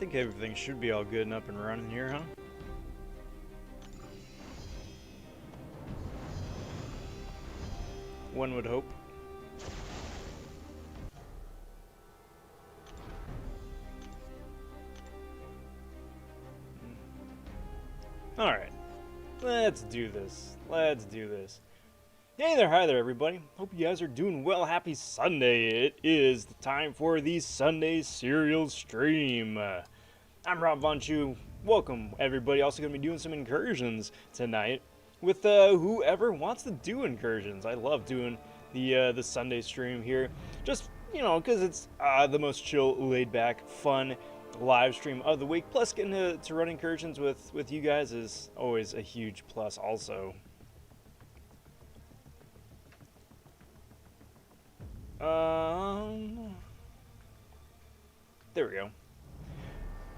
think everything should be all good and up and running here, huh? One would hope. Alright. Let's do this. Let's do this. Hey there, hi there, everybody. Hope you guys are doing well. Happy Sunday. It is the time for the Sunday Serial Stream. I'm Rob vonShoe. Welcome, everybody. Also going to be doing some incursions tonight with whoever wants to do incursions. I love doing the Sunday stream here. Just, you know, because it's the most chill, laid-back, fun live stream of the week. Plus, getting to run incursions with you guys is always a huge plus also. There we go.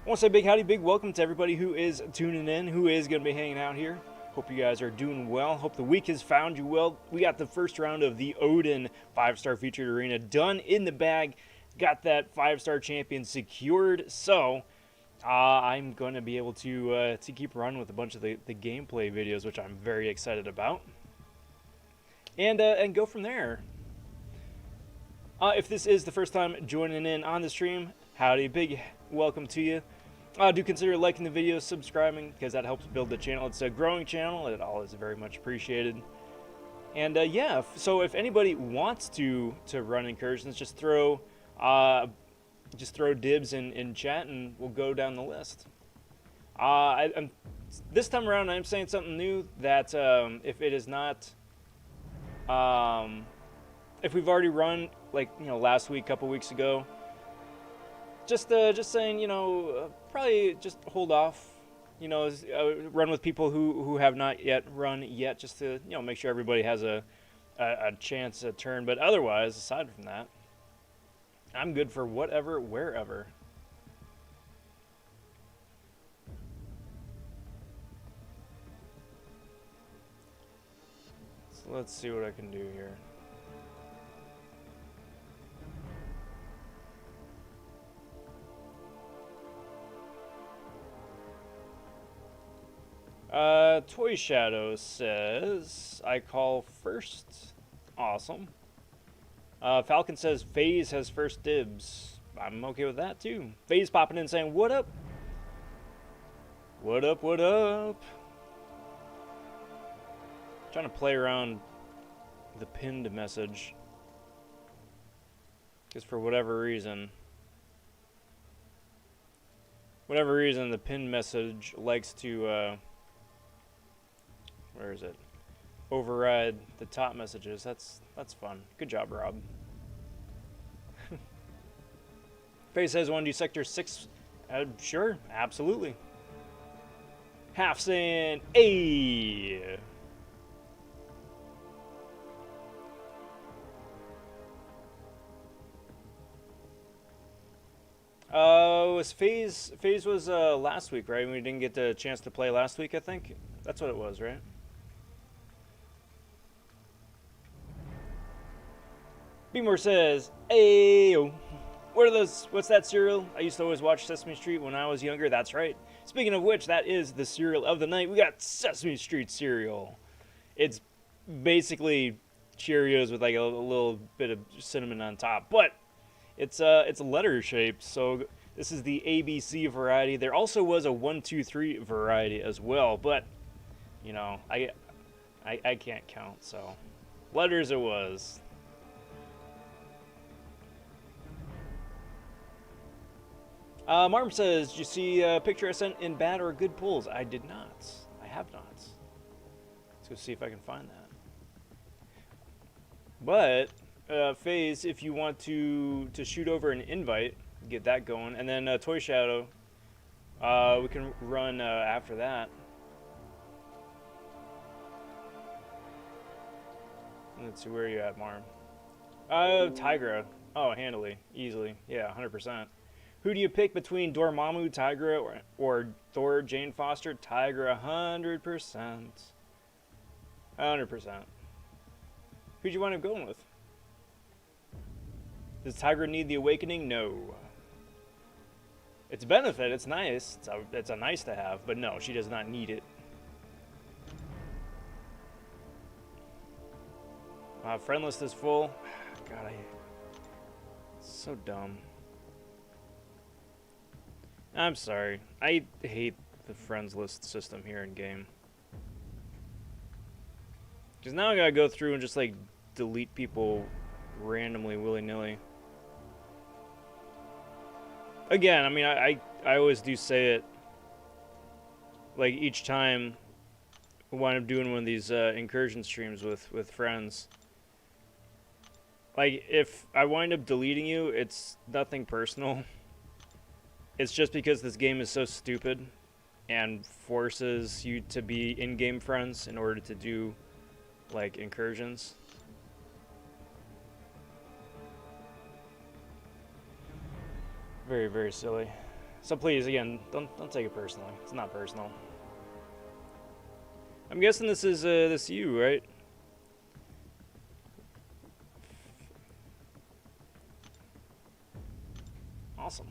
I want to say big howdy, big welcome to everybody who is tuning in, who is going to be hanging out here. Hope you guys are doing well. Hope the week has found you well. We got the first round of the Odin 5-star featured arena done in the bag. Got that 5-star champion secured. So I'm going to be able to keep running with a bunch of the gameplay videos, which I'm very excited about, and go from there. If this is the first time joining in on the stream, howdy, big welcome to you. Do consider liking the video, subscribing, because that helps build the channel. It's a growing channel. It all is very much appreciated. And yeah, so if anybody wants to run incursions, just throw dibs in chat, and we'll go down the list. This time around, I'm saying something new that if it is not, if we've already run, like, you know, last week, couple weeks ago, just saying, you know, probably just hold off, you know, run with people who have not yet run yet, just to, you know, make sure everybody has a chance at turn. But otherwise, aside from that, I'm good for whatever, wherever. So let's see what I can do here. Toy Shadow says, I call first. Awesome. Falcon says, FaZe has first dibs. I'm okay with that, too. FaZe popping in saying, what up? What up, what up? Trying to play around the pinned message. Because for whatever reason, the pinned message likes to, where is it? Override the top messages. That's fun. Good job, Rob. FaZe says, want to do Sector 6? Sure, absolutely. Half saying, hey! Was FaZe was last week, right? We didn't get the chance to play last week, I think. That's what it was, right? Beemore says, "Ayo, what are those? What's that cereal? I used to always watch Sesame Street when I was younger." That's right. Speaking of which, that is the cereal of the night. We got Sesame Street cereal. It's basically Cheerios with like a little bit of cinnamon on top, but it's letter shaped. So this is the ABC variety. There also was a 1, 2, 3 variety as well, but you know, I can't count. So letters it was. Marm says, did you see a picture I sent in bad or good pulls? I did not. I have not. Let's go see if I can find that. But, FaZe, if you want to shoot over an invite, get that going. And then Toy Shadow, we can run after that. Let's see, where are you at, Marm? Tigra. Oh, handily. Easily. Yeah, 100%. Who do you pick between Dormammu, Tigra, or Thor, Jane Foster? Tigra, 100%. 100%. Who'd you wind up going with? Does Tigra need the awakening? No. It's a benefit. It's nice. It's a nice to have. But no, she does not need it. Friend list is full. God, so dumb. I'm sorry. I hate the friends list system here in game. Because now I gotta go through and just like delete people randomly, willy-nilly. Again, I mean, I always do say it, like, each time I wind up doing one of these incursion streams with friends. Like, if I wind up deleting you, it's nothing personal. It's just because this game is so stupid and forces you to be in-game friends in order to do, like, incursions. Very, very silly. So please, again, don't take it personally. It's not personal. I'm guessing this is you, right? Awesome.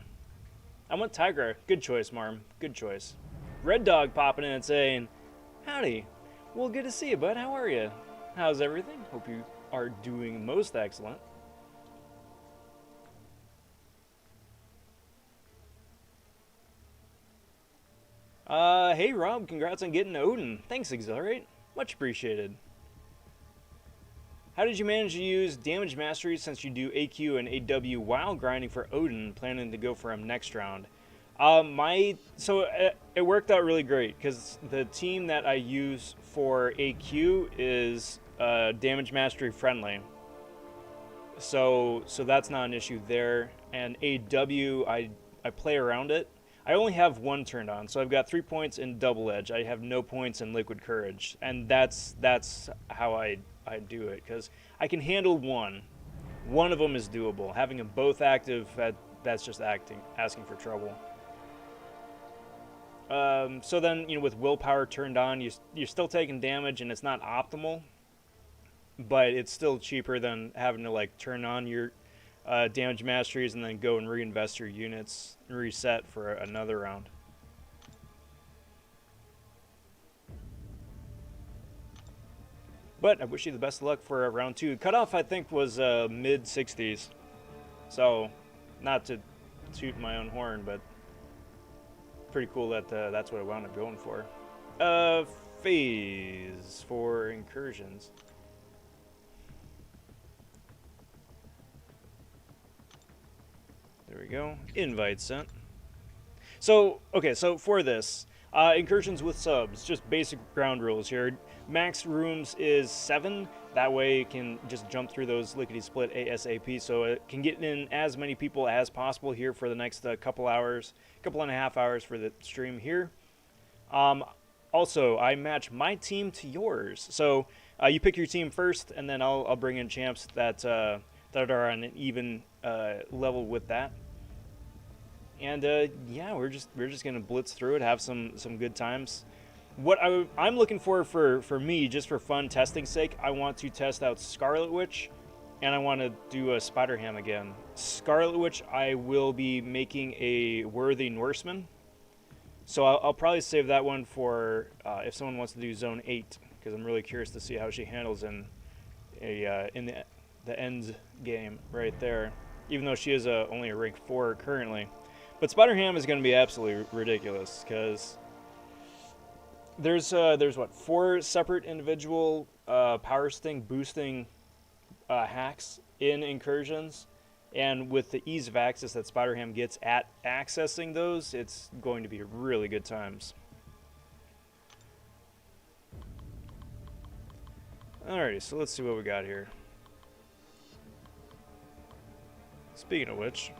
I went Tigra. Good choice, Marm. Good choice. Red Dog popping in and saying, "Howdy. Well, good to see you, bud. How are you? How's everything? Hope you are doing most excellent." Hey Rob, congrats on getting Odin. Thanks, Exhilarate. Much appreciated. How did you manage to use damage mastery since you do AQ and AW while grinding for Odin, planning to go for him next round? It worked out really great because the team that I use for AQ is damage mastery friendly. So that's not an issue there. And AW, I play around it. I only have one turned on, so I've got 3 points in Double Edge. I have no points in Liquid Courage, and that's how I do it, because I can handle one. One of them is doable. Having them both active, that's just asking for trouble. So then, with willpower turned on, you're still taking damage, and it's not optimal, but it's still cheaper than having to like turn on your damage masteries and then go and reinvest your units and reset for another round. But I wish you the best of luck for round 2. Cutoff, I think, was mid-60s. So, not to toot my own horn, but pretty cool that that's what I wound up going for. Phase for incursions. There we go. Invite sent. So, okay, so for this, incursions with subs, just basic ground rules here. Max rooms is 7. That way it can just jump through those lickety-split ASAP, so it can get in as many people as possible here for the next couple and a half hours for the stream here. Also, I match my team to yours. So you pick your team first, and then I'll bring in champs that are on an even level with that. And yeah, we're just gonna blitz through it, have some good times. What I'm looking for me, just for fun testing sake, I want to test out Scarlet Witch, and I want to do a Spider Ham again. Scarlet Witch, I will be making a worthy Norseman, so I'll probably save that one for if someone wants to do Zone 8, because I'm really curious to see how she handles in the end game right there. Even though she is only a rank 4 currently. But Spider Ham is going to be absolutely ridiculous, because there's what, 4 separate individual power sting boosting hacks in incursions, and with the ease of access that Spider Ham gets at accessing those, it's going to be really good times. Alrighty, so let's see what we got here. Speaking of which,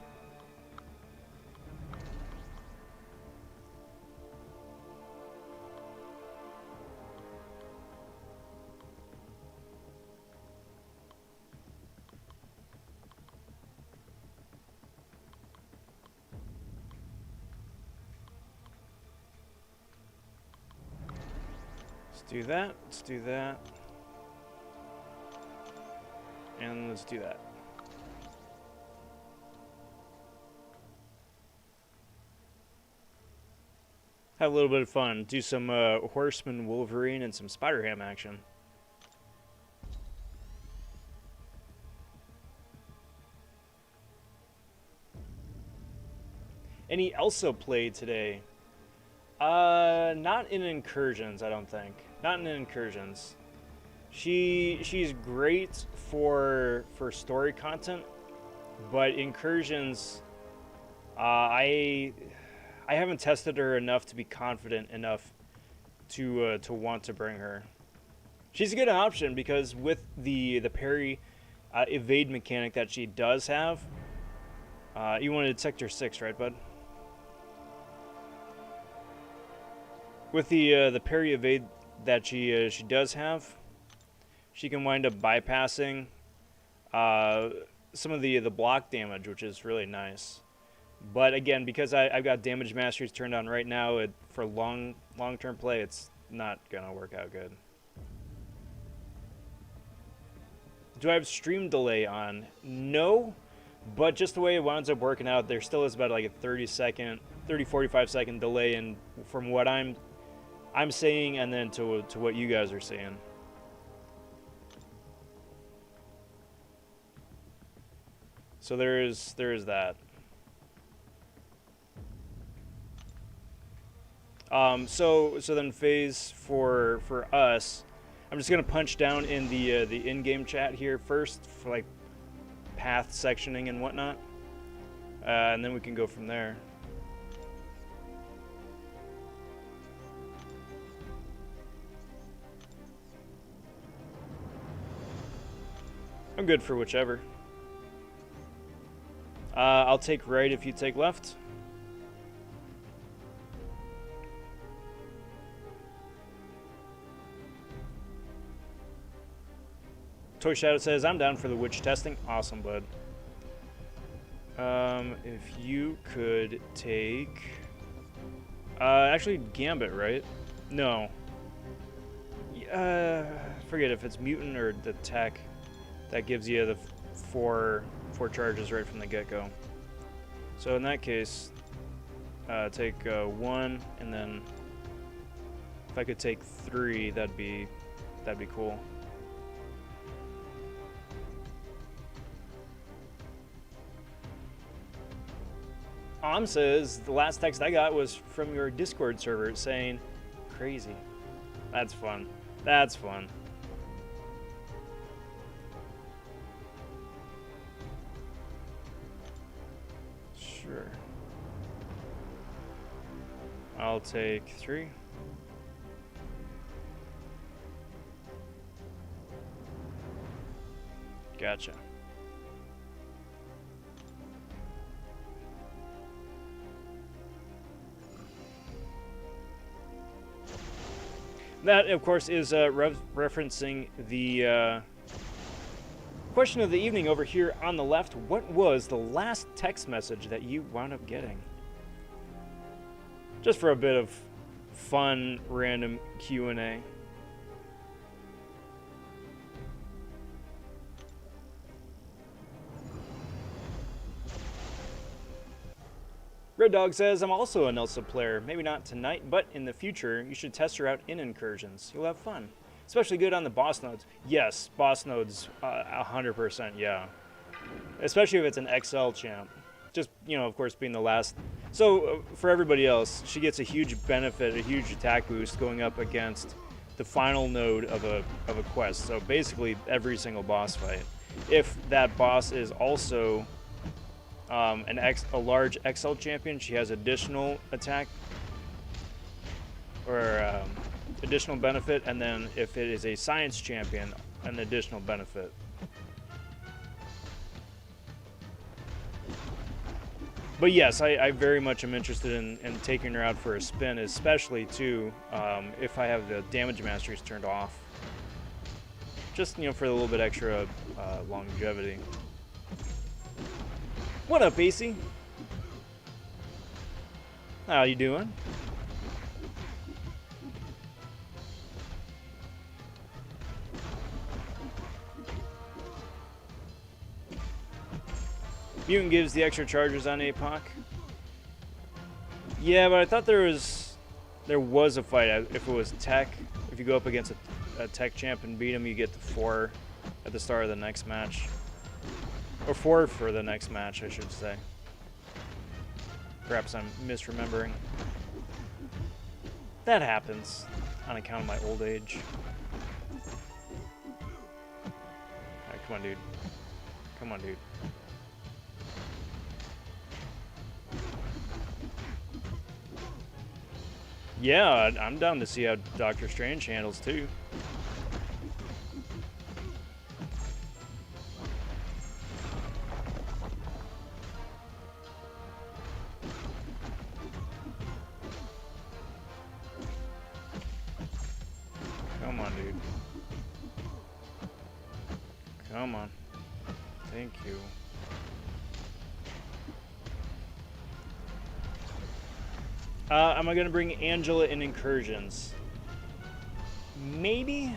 do that, let's do that, and let's do that. Have a little bit of fun. Do some Horseman Wolverine and some Spider-Ham action. Any Elsa played today? Not in Incursions, I don't think. Not in Incursions. She's great for story content, but Incursions, I haven't tested her enough to be confident enough to want to bring her. She's a good option because with the parry evade mechanic that she does have, you wanted Sector 6, right, bud? With the parry evade that she does have, she can wind up bypassing some of the block damage, which is really nice. But again, because I've got damage masteries turned on right now, for long-term play, it's not gonna work out good. Do I have stream delay on? No, but just the way it winds up working out, there still is about like a 45 second delay in from what I'm saying and then to what you guys are saying. So there is that. So then phase for us, I'm just gonna punch down in the in-game chat here first for like path sectioning and whatnot, and then we can go from there. I'm good for whichever. I'll take right if you take left. Toy Shadow says, I'm down for the witch testing. Awesome, bud. If you could take... actually, Gambit, right? No. Forget if it's Mutant or the Tech. That gives you the four charges right from the get-go. So in that case, take 1, and then if I could take 3, that'd be cool. Says the last text I got was from your Discord server saying, "Crazy." That's fun. That's fun. Sure. I'll take 3. Gotcha. That, of course, is referencing the question of the evening over here on the left. What was the last text message that you wound up getting? Just for a bit of fun, random Q&A. Red Dog says, I'm also a Nelsa player. Maybe not tonight, but in the future, you should test her out in Incursions. You'll have fun. Especially good on the boss nodes. Yes, boss nodes, 100%, yeah. Especially if it's an XL champ. Just, you know, of course, being the last. So, for everybody else, she gets a huge benefit, a huge attack boost going up against the final node of a quest. So, basically, every single boss fight. If that boss is also... a large XL champion, she has additional attack or additional benefit, and then if it is a science champion, an additional benefit. But yes, I very much am interested in taking her out for a spin, especially too if I have the damage masteries turned off. Just, you know, for a little bit extra longevity. What up, AC? How you doing? Mutant gives the extra charges on APOC. Yeah, but I thought there was there was a fight. If it was tech, if you go up against a tech champ and beat him, you get the 4 at the start of the next match. Or 4 for the next match, I should say. Perhaps I'm misremembering. That happens on account of my old age. Alright, come on, dude. Come on, dude. Yeah, I'm down to see how Doctor Strange handles too. Come on, dude. Come on. Thank you. Am I gonna bring Angela in Incursions? Maybe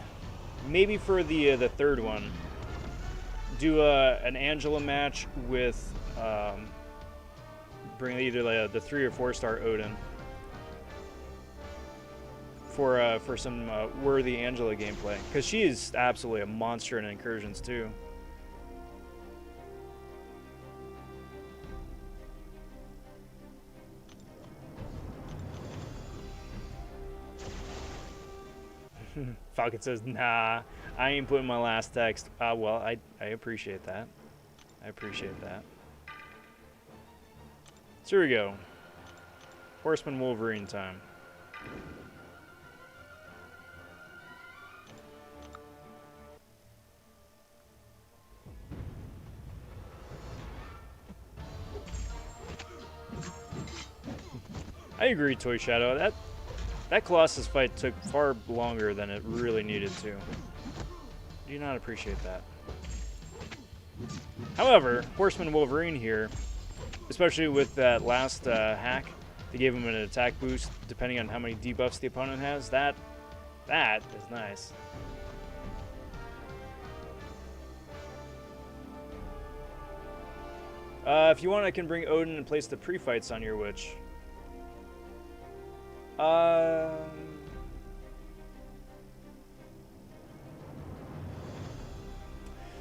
for the third one. Do an Angela match with bring either the 3 or 4-star Odin for some worthy Angela gameplay, because she is absolutely a monster in Incursions too. Falcon says, nah, I ain't putting my last text. Well, I appreciate that. I appreciate that. So here we go. Horseman Wolverine time. I agree, Toy Shadow. That Colossus fight took far longer than it really needed to. Do not appreciate that. However, Horseman Wolverine here, especially with that last hack, they gave him an attack boost depending on how many debuffs the opponent has. That is nice. If you want, I can bring Odin and place the pre-fights on your witch.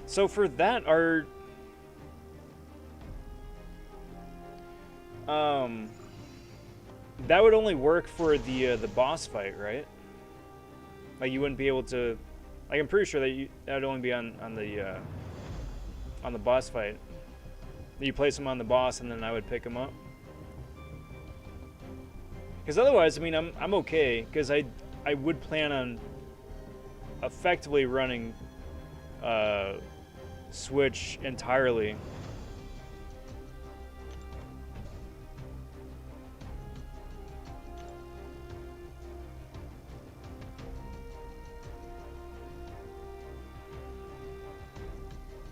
So for that, that would only work for the boss fight, right? Like you wouldn't be able to, like I'm pretty sure that would only be on the boss fight. You place him on the boss, and then I would pick him up. Because otherwise, I mean, I'm okay. Because I would plan on effectively running Switch entirely.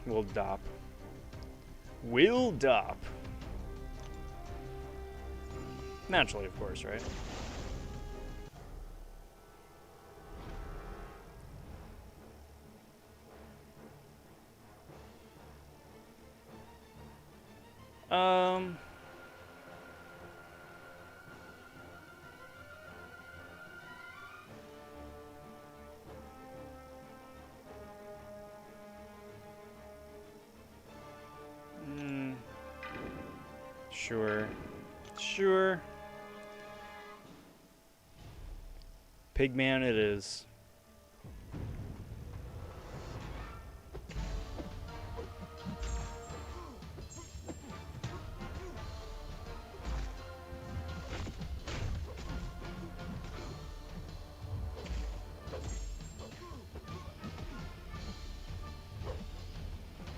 Will dop. Will dop. Naturally, of course, right? Sure. Pigman it is.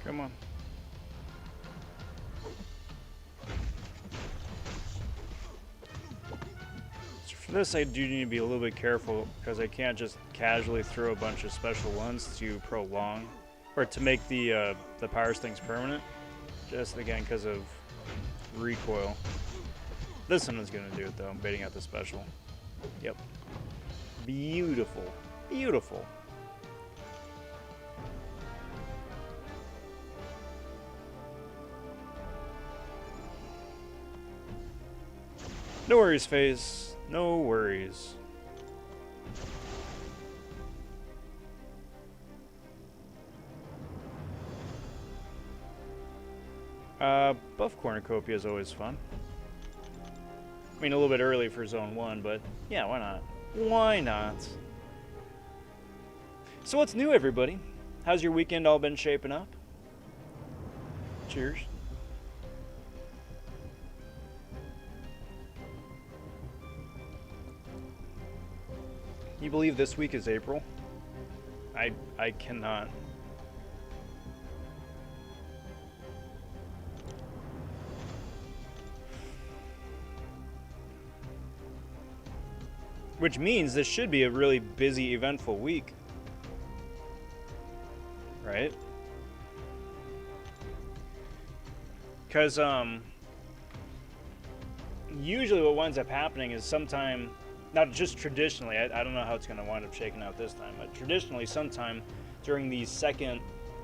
Come on. For this, I do need to be a little bit careful because I can't just casually throw a bunch of special ones to prolong or to make the power stings permanent. Just again because of recoil. This one is gonna do it though. I'm baiting out the special. Yep. Beautiful. Beautiful. No worries, FaZe. No worries. Buff cornucopia is always fun. I mean, a little bit early for Zone 1, but yeah, why not? Why not? So what's new, everybody? How's your weekend all been shaping up? Cheers. You believe this week is April? I cannot. Which means this should be a really busy, eventful week. Right? Because, usually what winds up happening is sometime, not just traditionally, I don't know how it's going to wind up shaking out this time, but traditionally sometime during the second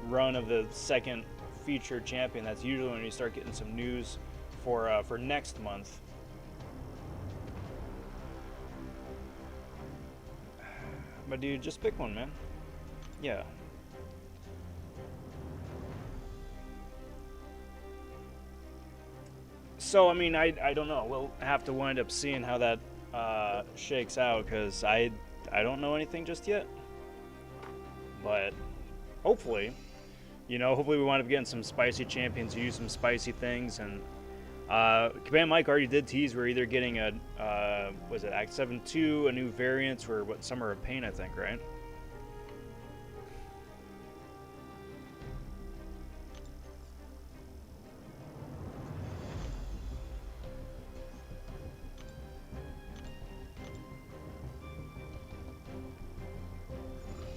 run of the second featured champion, that's usually when you start getting some news for next month. But dude, just pick one, man. Yeah. So, I mean, I don't know. We'll have to wind up seeing how that shakes out, because I don't know anything just yet. But hopefully, hopefully we wind up getting some spicy champions who use some spicy things. And Command Mike already did tease we're either getting a, was it Act 7-2, a new variant, or what, Summer of Pain, I think, right?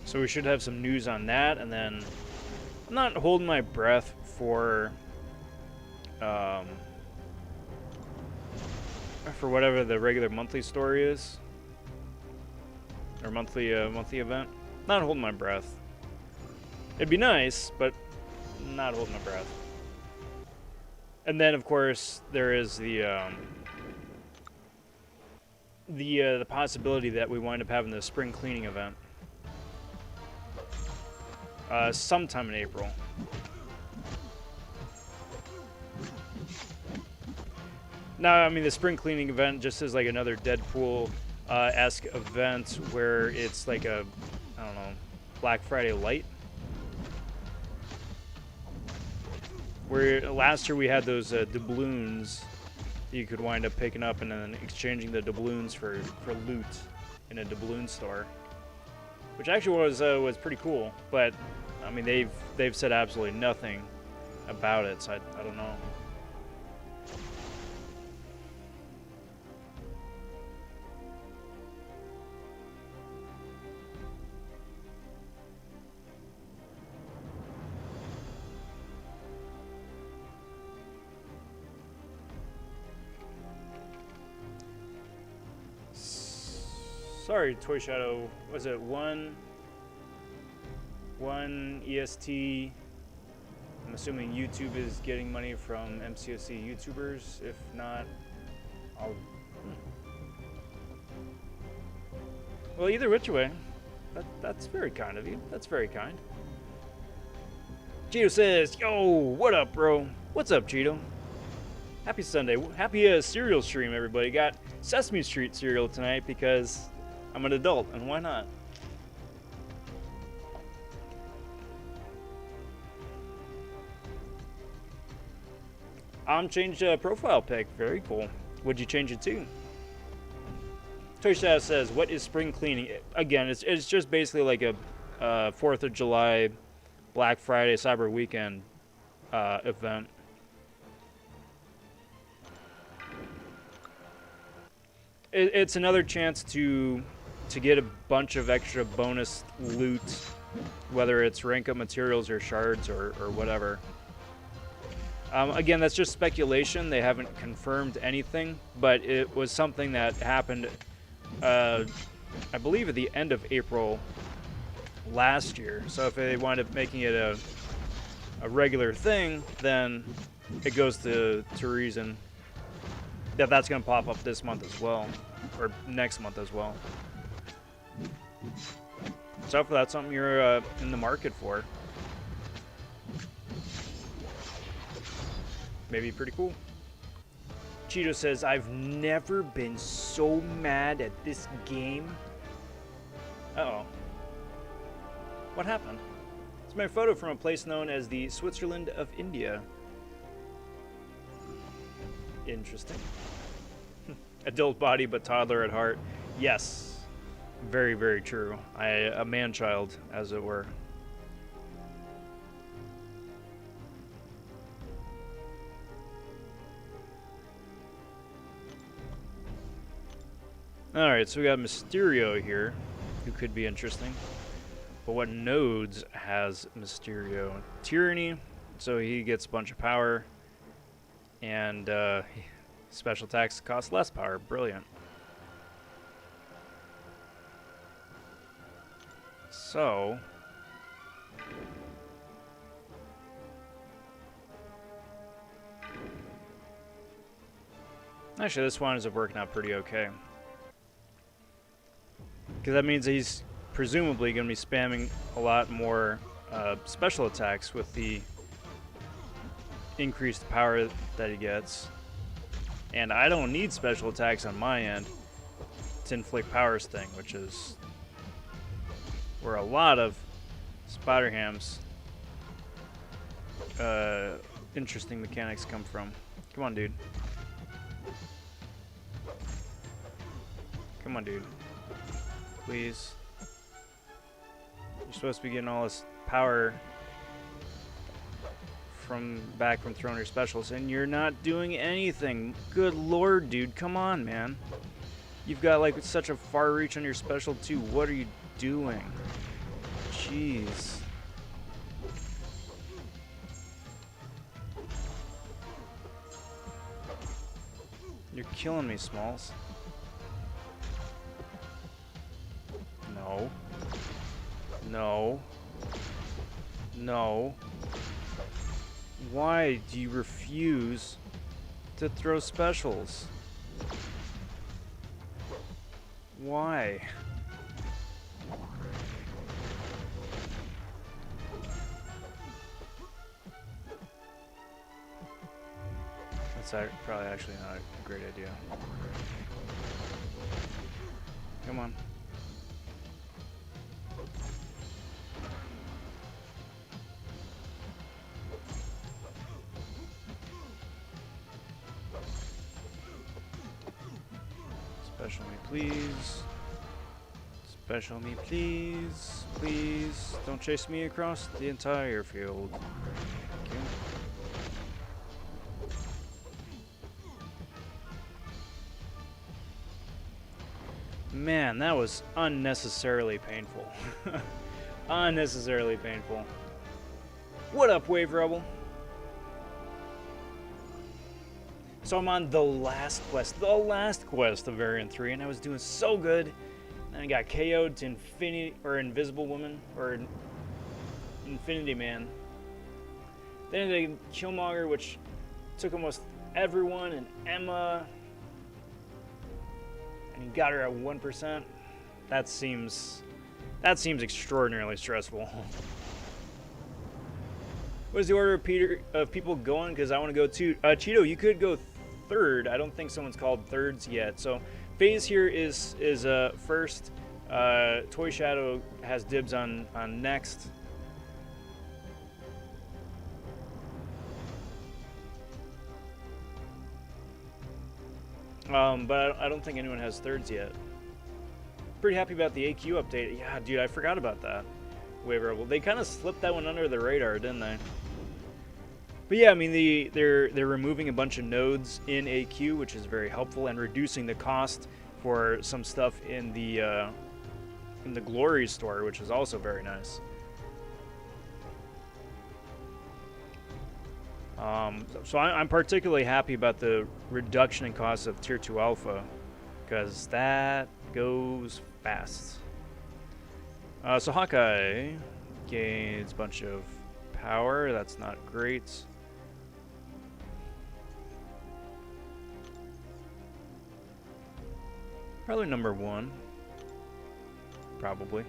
So we should have some news on that, and then I'm not holding my breath for whatever the regular monthly story is, or monthly event. Not holding my breath. It'd be nice, but not holding my breath. And then, of course, there is the possibility that we wind up having the spring cleaning event. Sometime in April. Now, I mean, the spring cleaning event just is like another Deadpool-esque event where it's like a, I don't know, Black Friday light. Where last year we had those doubloons that you could wind up picking up and then exchanging the doubloons for loot in a doubloon store, which actually was pretty cool. But I mean, they've said absolutely nothing about it, so I don't know. Sorry, Toy Shadow. Was it one EST? I'm assuming YouTube is getting money from MCoC YouTubers. If not, I'll. Well, either which way, that's very kind of you. That's very kind. Cheeto says, "Yo, what up, bro? What's up, Cheeto? Happy Sunday. Happy cereal stream, everybody. Got Sesame Street cereal tonight because I'm an adult, and why not?" Changed profile pic. Very cool. What'd you change it to? Toy Shadow says, "What is spring cleaning?" Again, it's just basically like a 4th of July, Black Friday, Cyber Weekend event. It's another chance to get a bunch of extra bonus loot, whether it's rank up materials or shards or whatever. Again, that's just speculation. They haven't confirmed anything, but it was something that happened, I believe, at the end of April last year. So if they wind up making it a regular thing, then it goes to reason that that's going to pop up this month as well, or next month as well. So hopefully that's something you're in the market for. Maybe pretty cool. Cheeto says, I've never been so mad at this game. Uh-oh. What happened? It's my photo from a place known as the Switzerland of India. Interesting. Adult body, but toddler at heart. Yes. Very, very true. A man-child, as it were. Alright, so we got Mysterio here, who could be interesting. But what nodes has Mysterio? Tyranny, so he gets a bunch of power. And special attacks cost less power. Brilliant. So... actually, this one is working out pretty okay. Because that means that he's presumably going to be spamming a lot more special attacks with the increased power that he gets. And I don't need special attacks on my end to inflict power sting, which is where a lot of Spider-Ham's interesting mechanics come from. Come on, dude. Come on, dude. Please. You're supposed to be getting all this power back from throwing your specials, and you're not doing anything. Good lord, dude. Come on, man. You've got like such a far reach on your special too. What are you doing? Jeez. You're killing me, Smalls. No. No. No. Why do you refuse to throw specials? Why? That's probably actually not a great idea. Come on. Special me, please. Special me, please. Please. Don't chase me across the entire field. Thank you. Man, that was unnecessarily painful. Unnecessarily painful. What up, Wave Rebel? So I'm on the last quest of Variant 3, and I was doing so good. And I got KO'd to Infinity, or Invisible Woman, or Infinity Man. Then I did Killmonger, which took almost everyone, and Emma. And he got her at 1%. That seems extraordinarily stressful. What is the order of people going? Because I want to go too. Cheeto, you could go third. I don't think someone's called thirds yet. So Phase here is first. Toy Shadow has dibs on next. But I don't think anyone has thirds yet. Pretty happy about the AQ update. Yeah, dude, I forgot about that. Wave, they kind of slipped that one under the radar, didn't they? But yeah, I mean, they're removing a bunch of nodes in AQ, which is very helpful, and reducing the cost for some stuff in the Glory store, which is also very nice. So I'm particularly happy about the reduction in cost of Tier 2 Alpha, because that goes fast. So Hawkeye gains a bunch of power. That's not great. Probably number 1. Probably.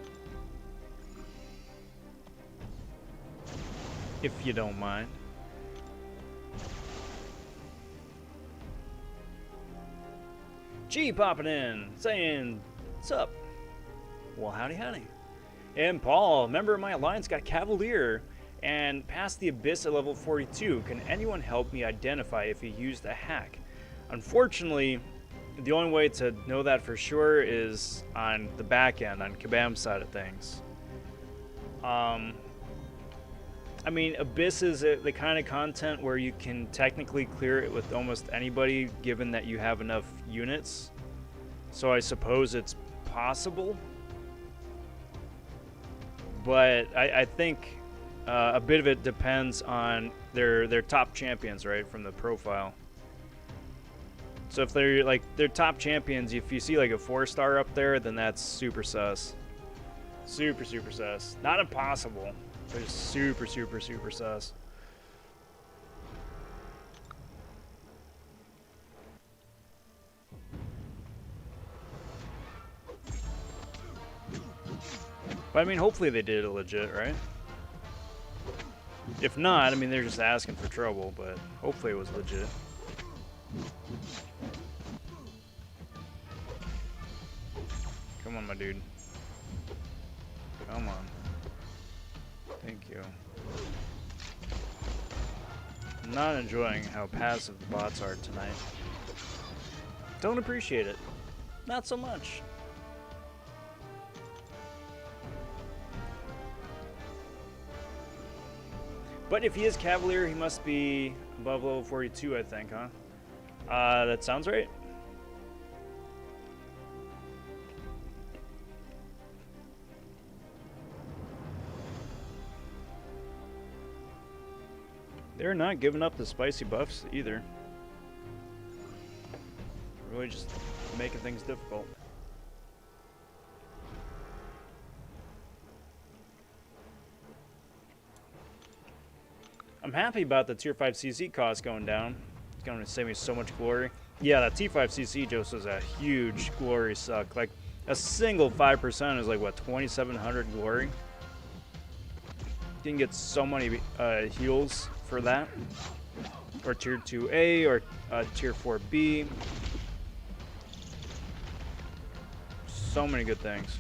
If you don't mind. G popping in, saying, "What's up?" Well, howdy, howdy. And Paul, member of my alliance, got Cavalier and passed the Abyss at level 42. Can anyone help me identify if he used a hack? Unfortunately, the only way to know that for sure is on the back end, on Kabam's side of things. I mean, Abyss is the kind of content where you can technically clear it with almost anybody, given that you have enough units. So I suppose it's possible. But I think a bit of it depends on their top champions, right, from the profile. So if they're like their top champions, if you see like a 4-star up there, then that's super sus. Super sus. Not impossible. But it's super sus. But I mean, hopefully they did it legit, right? If not, I mean, they're just asking for trouble, but hopefully it was legit. Come on, my dude. Come on. Thank you. I'm not enjoying how passive the bots are tonight. Don't appreciate it. Not so much. But if he is Cavalier, he must be above level 42, I think, huh? That sounds right. They're not giving up the spicy buffs either. Really just making things difficult. I'm happy about the tier 5 CC cost going down. It's going to save me so much glory. Yeah, that T5 CC just was a huge glory suck. Like, a single 5% is like, what, 2,700 glory? You can get so many heals for that. Or tier 2A, or tier 4B. So many good things.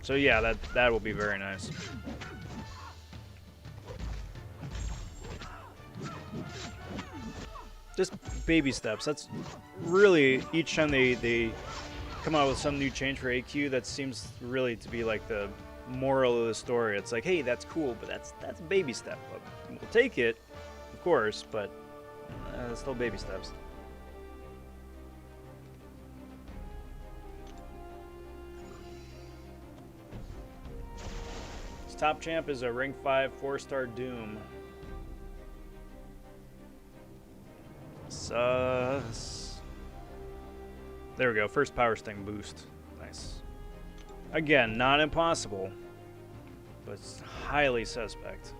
So yeah, that will be very nice. Just baby steps. That's really, each time they come out with some new change for AQ, that seems really to be like the moral of the story. It's like, hey, that's cool, but that's a baby step. We'll take it, of course, but still baby steps. This top champ is a rank 5 4-star Doom. Sus. There we go. First power sting boost. Nice. Again, not impossible, but it's highly suspect.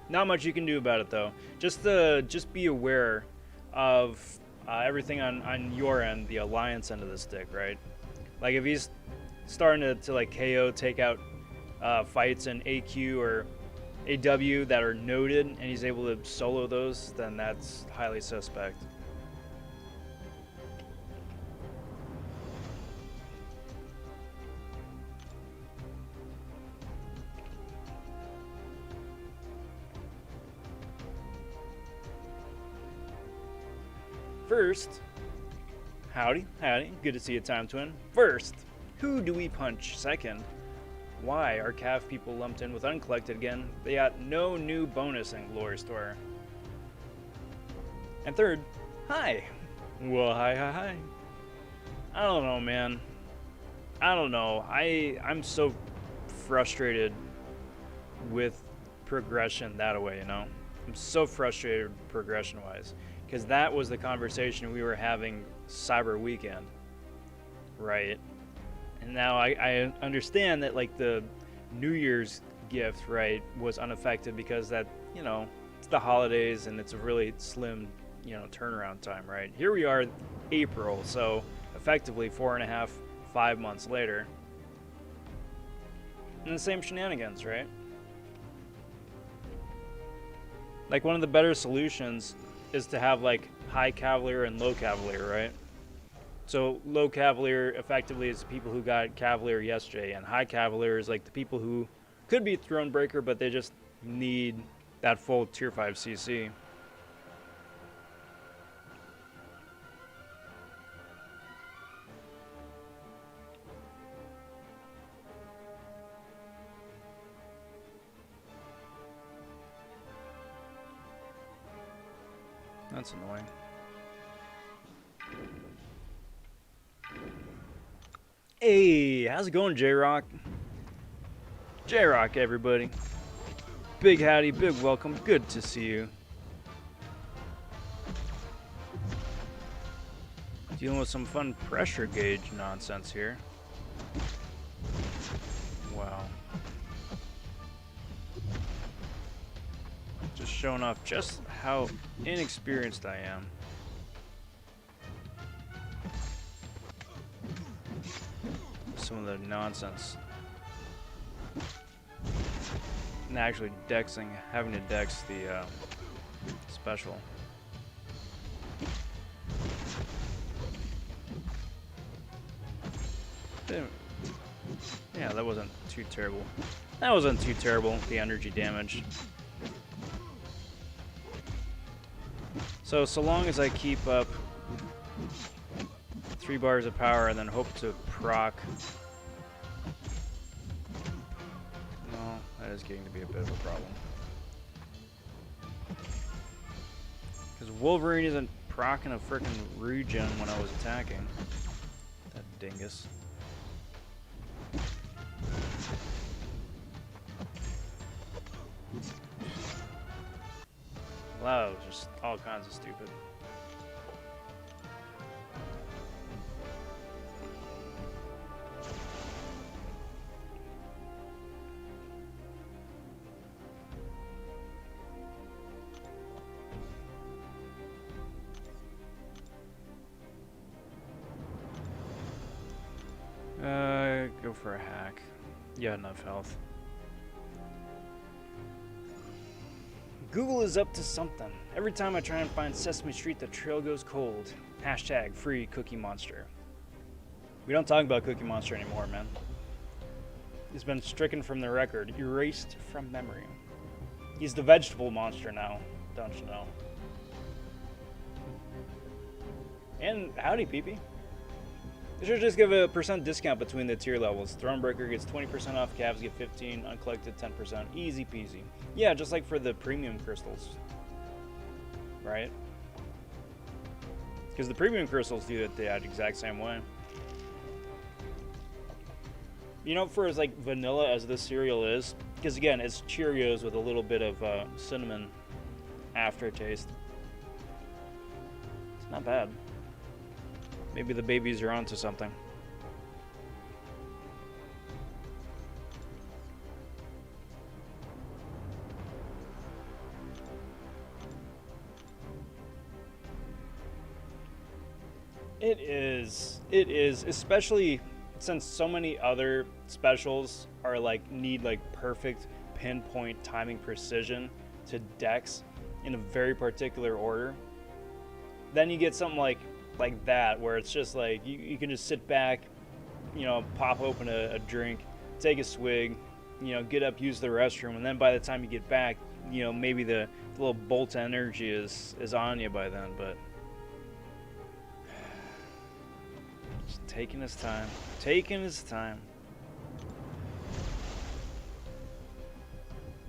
Not much you can do about it though. Just be aware of everything on your end, the alliance end of the stick, right? Like if he's starting to like KO, take out fights in AQ or AW that are noted, and he's able to solo those, then that's highly suspect. First, howdy, good to see you, Time Twin. First, who do we punch? Second, why are Cav people lumped in with uncollected again? They got no new bonus in Glory Store. And third, hi. Well, hi. I don't know, man. I don't know. I'm so frustrated with progression that way, you know? I'm so frustrated progression-wise. Because that was the conversation we were having Cyber Weekend, right? And now I understand that like the New Year's gift, right, was unaffected because that, you know, it's the holidays and it's a really slim, you know, turnaround time, right? Here we are, April, so effectively 4.5, 5 months later. And the same shenanigans, right? Like, one of the better solutions is to have, like, high Cavalier and low Cavalier, right? So low Cavalier effectively is the people who got Cavalier yesterday, and high Cavalier is like the people who could be Thronebreaker, but they just need that full tier 5 CC. That's annoying. Hey, how's it going, J-Rock? J-Rock, everybody. Big howdy, big welcome. Good to see you. Dealing with some fun pressure gauge nonsense here. Wow. Just showing off just how inexperienced I am. Some of the nonsense. And actually having to dex the special. Yeah, that wasn't too terrible. That wasn't too terrible, the energy damage. So long as I keep up 3 bars of power and then hope to proc. No, that is getting to be a bit of a problem. Because Wolverine isn't proccing a frickin' regen when I was attacking. That dingus. Wow, just all kinds of stupid. Go for a hack. You had enough health. Google is up to something. Every time I try and find Sesame Street, the trail goes cold. Hashtag free Cookie Monster. We don't talk about Cookie Monster anymore, man. He's been stricken from the record, erased from memory. He's the vegetable monster now, don't you know? And howdy, PP. They should just give a % discount between the tier levels. Thronebreaker gets 20% off, Cavs get 15%, Uncollected 10%. Easy peasy. Yeah, just like for the premium crystals. Right? Because the premium crystals do it the exact same way. You know, for as like vanilla as this cereal is, because again, it's Cheerios with a little bit of cinnamon aftertaste. It's not bad. Maybe the babies are onto something. It is, especially since so many other specials are like need like perfect pinpoint timing precision to dex in a very particular order. Then you get something like that where it's just like you can just sit back, you know, pop open a drink, take a swig, you know, get up, use the restroom, and then by the time you get back, you know, maybe the little bolt of energy is on you by then. But just taking his time.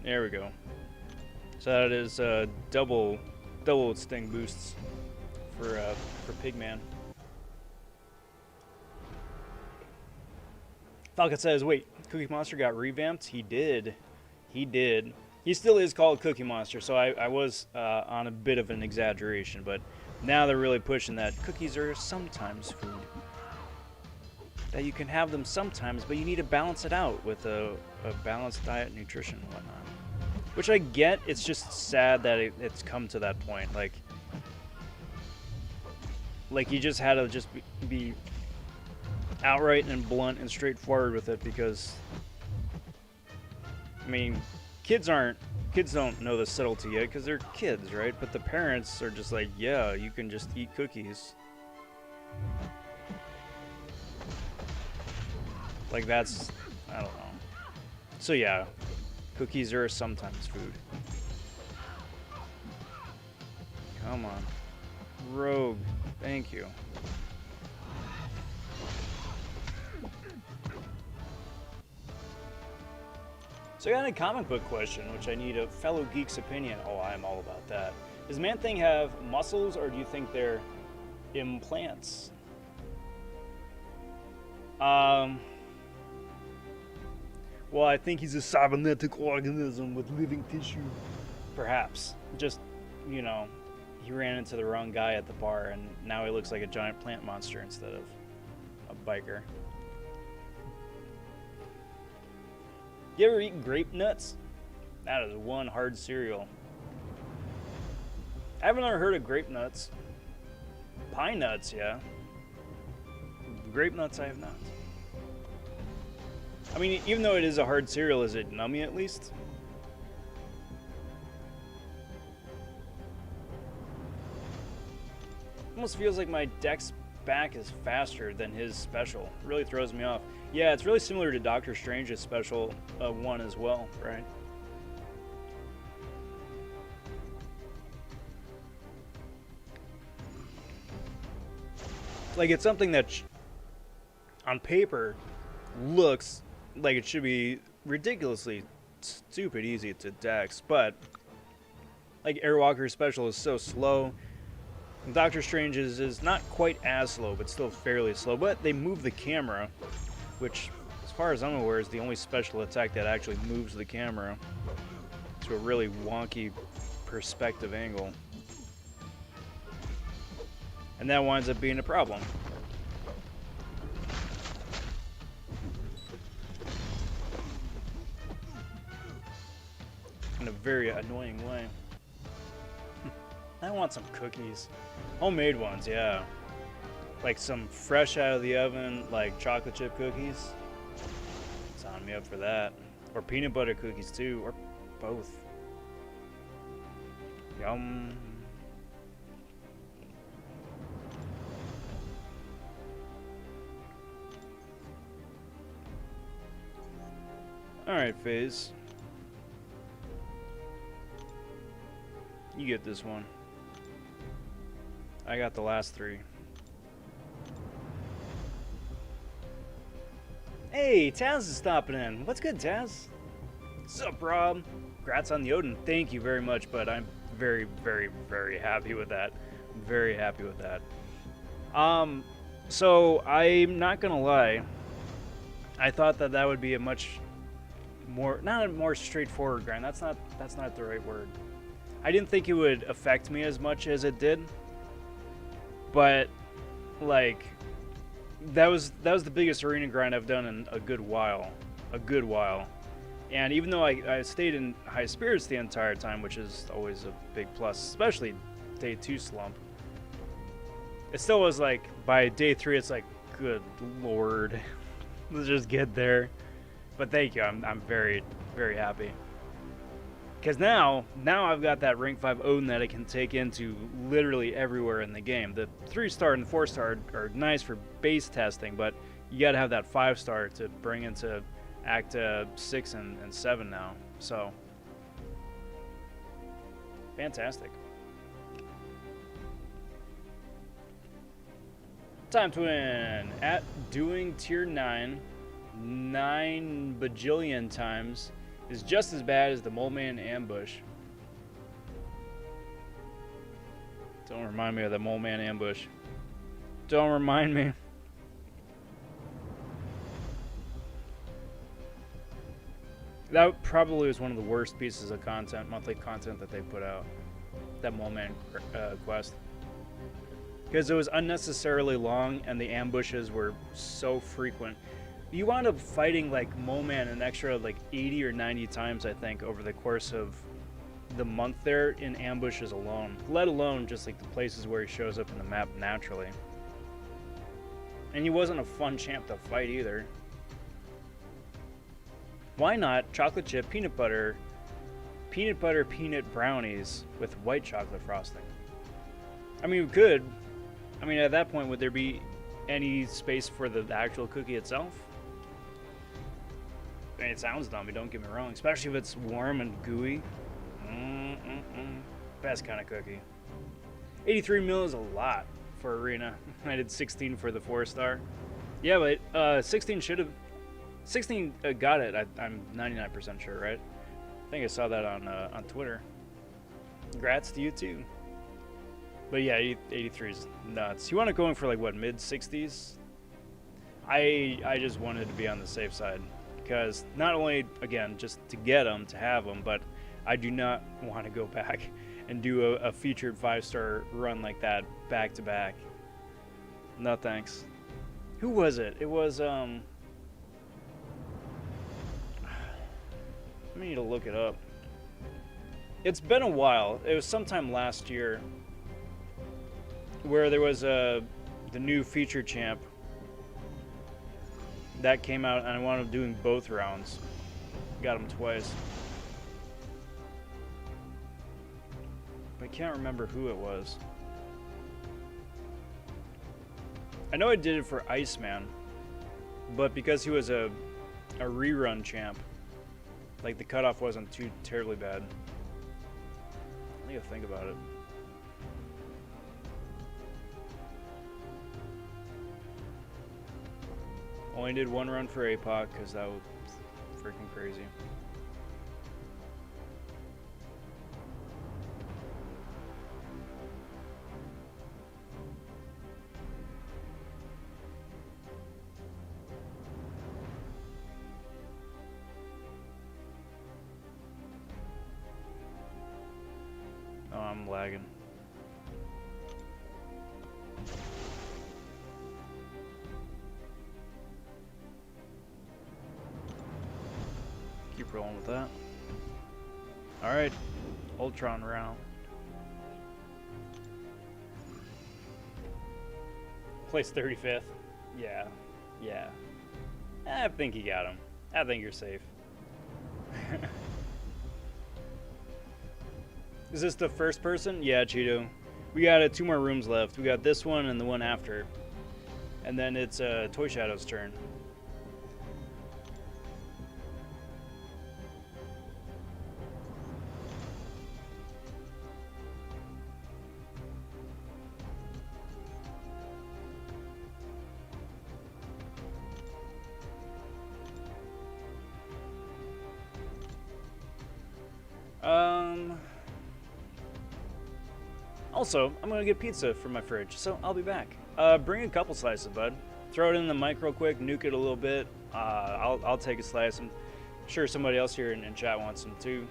There we go. So that is double sting boosts for Pigman. Falcon says, wait, Cookie Monster got revamped? He did. He still is called Cookie Monster, so I was on a bit of an exaggeration, but now they're really pushing that cookies are sometimes food. That you can have them sometimes, but you need to balance it out with a balanced diet, nutrition, and whatnot. Which I get, it's just sad that it's come to that point. Like you just had to just be outright and blunt and straightforward with it, because I mean, kids don't know the subtlety yet because they're kids, right? But the parents are just like, yeah, you can just eat cookies. Like, that's, I don't know. So yeah, cookies are sometimes food. Come on. Rogue, thank you. So I got a comic book question, which I need a fellow geek's opinion. Oh, I am all about that. Does Man-Thing have muscles, or do you think they're implants? Well, I think he's a cybernetic organism with living tissue. Perhaps. Just, you know, he ran into the wrong guy at the bar, and now he looks like a giant plant monster instead of a biker. You ever eat grape nuts? That is one hard cereal. I haven't ever heard of grape nuts. Pine nuts, yeah. Grape nuts, I have not. I mean, even though it is a hard cereal, is it nummy at least? Almost feels like my deck's back is faster than his special. It really throws me off. Yeah, it's really similar to Doctor Strange's special 1 as well, right? Like, it's something that on paper looks like it should be ridiculously stupid easy to dex, but like Airwalker's special is so slow. Doctor Strange's is not quite as slow, but still fairly slow. But they move the camera, which, as far as I'm aware, is the only special attack that actually moves the camera to a really wonky perspective angle. And that winds up being a problem. In a very annoying way. I want some cookies. Homemade ones, yeah. Like some fresh out of the oven, like chocolate chip cookies. Sign me up for that. Or peanut butter cookies too, or both. Yum. Alright, FaZe. You get this one. I got the last 3. Hey, Taz is stopping in. What's good, Taz? What's up, Rob? Congrats on the Odin. Thank you very much, but I'm very, very, very happy with that. Very happy with that. So I'm not gonna lie. I thought that that would be a much more, not a more straightforward grind. That's not the right word. I didn't think it would affect me as much as it did. But like that was the biggest arena grind I've done in a good while. And even though I stayed in high spirits the entire time, which is always a big plus, especially day 2 slump, it still was like by day 3 it's like, good lord, let's just get there. But thank you, I'm very, very happy. Because now I've got that rank 5 Odin that I can take into literally everywhere in the game. The 3-star and 4-star are nice for base testing, but you gotta have that 5-star to bring into Act 6 and 7 now. So, fantastic. Time to win at doing tier 9 bajillion times is just as bad as the Mole Man ambush. Don't remind me of the Mole Man ambush. Don't remind me. That probably was one of the worst pieces of content, monthly content that they put out. That Mole Man quest. Because it was unnecessarily long and the ambushes were so frequent. You wound up fighting like Mole Man an extra like 80 or 90 times, I think, over the course of the month there in ambushes alone. Let alone just like the places where he shows up in the map naturally. And he wasn't a fun champ to fight either. Why not chocolate chip peanut butter peanut brownies with white chocolate frosting? I mean, we could. I mean, at that point, would there be any space for the actual cookie itself? I mean, it sounds dummy, don't get me wrong, especially if it's warm and gooey. Best kind of cookie. 83 mil is a lot for Arena. I did 16 for the 4-star. Yeah, but 16 should have... 16 got it, I'm 99% sure, right? I think I saw that on Twitter. Congrats to you too. But yeah, 83 is nuts. You want to go in for like, what, mid-60s? I just wanted to be on the safe side. Because not only, again, just to get them, to have them, but I do not want to go back and do a featured 5-star run like that back-to-back. No thanks. Who was it? It was, I need to look it up. It's been a while. It was sometime last year where there was the new feature champ that came out, and I wound up doing both rounds. Got him twice. But I can't remember who it was. I know I did it for Iceman, but because he was a rerun champ, like the cutoff wasn't too terribly bad. I need to think about it. Only did one run for APOC because that was freaking crazy. Oh, I'm lagging. Keep rolling with that. Alright, Ultron round. Place 35th. Yeah. I think you got him. I think you're safe. Is this the first person? Yeah, Cheeto. We got 2 more rooms left. We got this one and the one after. And then it's Toy Shadow's turn. Also, I'm gonna get pizza from my fridge, so I'll be back. Bring a couple slices, bud. Throw it in the mic real quick, nuke it a little bit. I'll take a slice. I'm sure somebody else here in chat wants some too.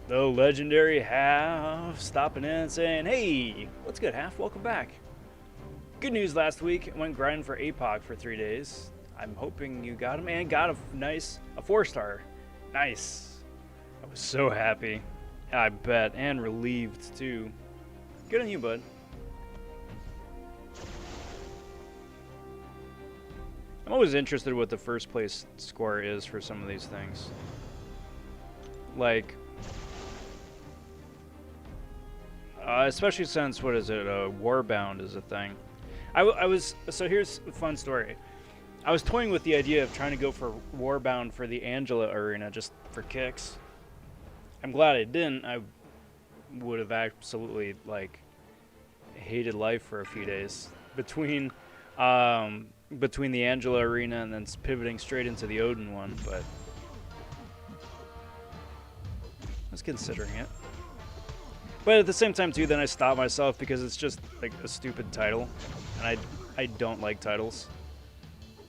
The legendary Half stopping in and saying, "Hey, what's good, Half? Welcome back." Good news last week. Went grinding for APOC for 3 days. I'm hoping you got him and got a 4-star. Nice. I was so happy. I bet, and relieved too. Good on you, bud. I'm always interested in what the first place score is for some of these things. Like, especially since, what is it, Warbound is a thing. So here's a fun story. I was toying with the idea of trying to go for Warbound for the Angela arena, just for kicks. I'm glad I didn't. I would have absolutely, like, hated life for a few days between the Angela arena and then pivoting straight into the Odin one, but I was considering it. But at the same time, too, then I stopped myself because it's just, like, a stupid title, and I don't like titles.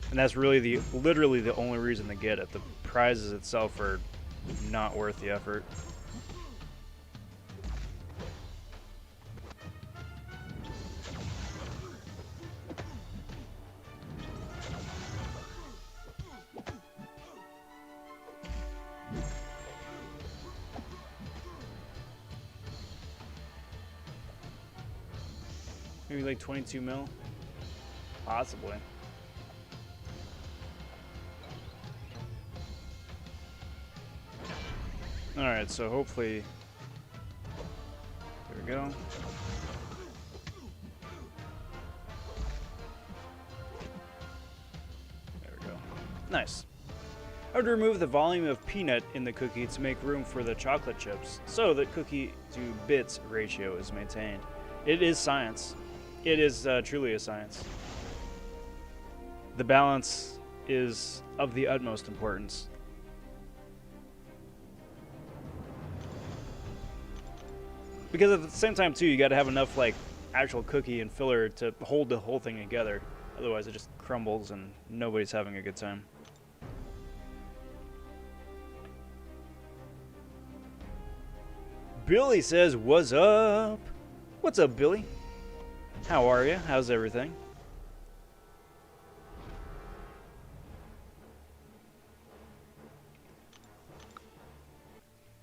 And that's really literally the only reason to get it. The prizes itself are not worth the effort. Maybe like 22 mil. Possibly. Alright, so hopefully... There we go. There we go. Nice. I would remove the volume of peanut in the cookie to make room for the chocolate chips, so that cookie to bits ratio is maintained. It is science. It is truly a science. The balance is of the utmost importance. Because at the same time, too, you got to have enough, like, actual cookie and filler to hold the whole thing together. Otherwise, it just crumbles and nobody's having a good time. Billy says, "What's up?" What's up, Billy? How are you? How's everything?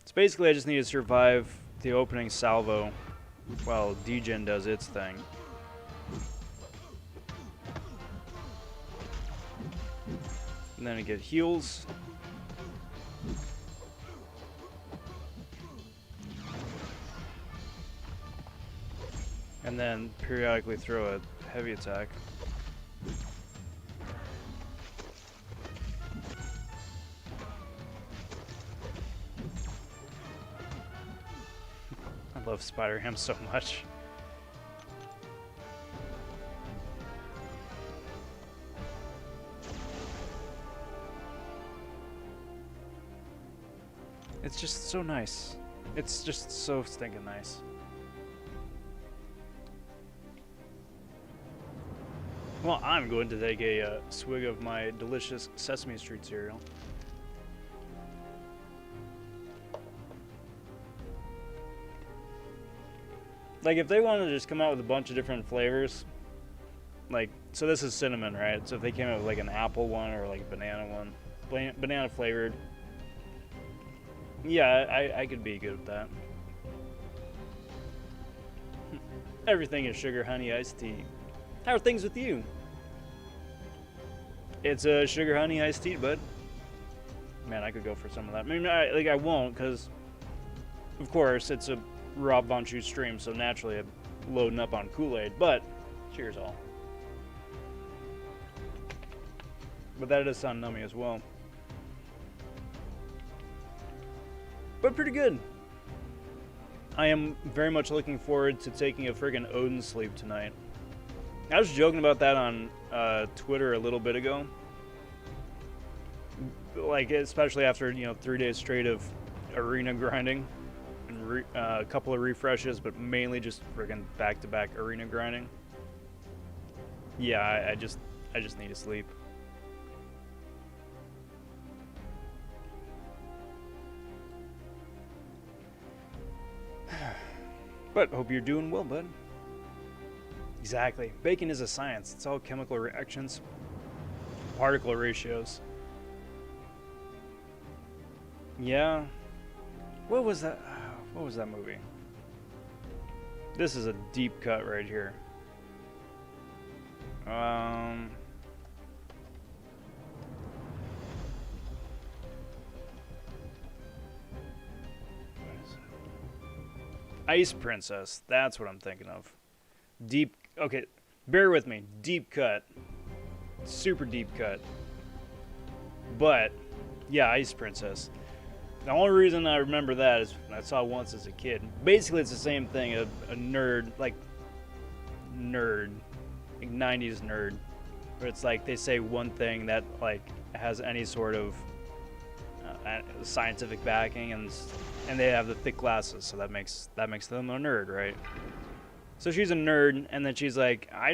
So basically, I just need to survive the opening salvo while Degen does its thing. And then I get heals. And then periodically throw a heavy attack. I love Spider-Ham so much. It's just so nice. It's just so stinking nice. Well, I'm going to take a swig of my delicious Sesame Street cereal. Like, if they wanted to just come out with a bunch of different flavors, like, so this is cinnamon, right? So if they came out with, like, an apple one or, like, a banana one, banana flavored, yeah, I could be good with that. Everything is sugar, honey, iced tea. How are things with you? It's a sugar, honey, iced tea, bud. Man, I could go for some of that. I mean, I won't, because, of course, it's a raw vonShoe stream, so naturally I'm loading up on Kool-Aid, but cheers all. But that does sound nummy as well. But pretty good. I am very much looking forward to taking a friggin' Odin sleep tonight. I was joking about that on Twitter a little bit ago. Like, especially after, 3 days straight of arena grinding and a couple of refreshes, but mainly just friggin' back-to-back arena grinding. Yeah, I just need to sleep. But hope you're doing well, bud. Exactly. Bacon is a science. It's all chemical reactions, particle ratios. Yeah. What was that? What was that movie? This is a deep cut right here. Ice Princess. That's what I'm thinking of. Deep. Okay, bear with me. Deep cut. Super deep cut. But, yeah, Ice Princess. The only reason I remember that is I saw it once as a kid. Basically, it's the same thing. A nerd, like 90s nerd. Where it's like they say one thing that, like, has any sort of scientific backing, and they have the thick glasses, so that makes them a nerd, right? So she's a nerd, and then she's like, I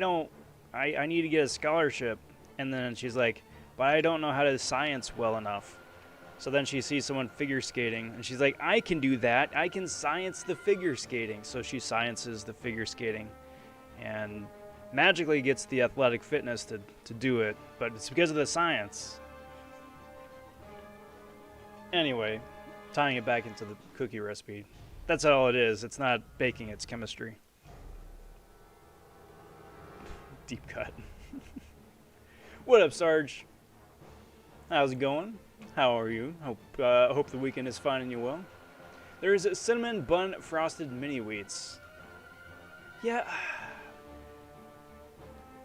need to get a scholarship. And then she's like, but I don't know how to science well enough. So then she sees someone figure skating, and she's like, I can do that. I can science the figure skating. So she sciences the figure skating and magically gets the athletic fitness to do it. But it's because of the science. Anyway, tying it back into the cookie recipe. That's all it is. It's not baking, it's chemistry. Deep cut. What up, Sarge? How's it going? How are you? Hope the weekend is finding you well. There's cinnamon bun frosted mini wheats. Yeah.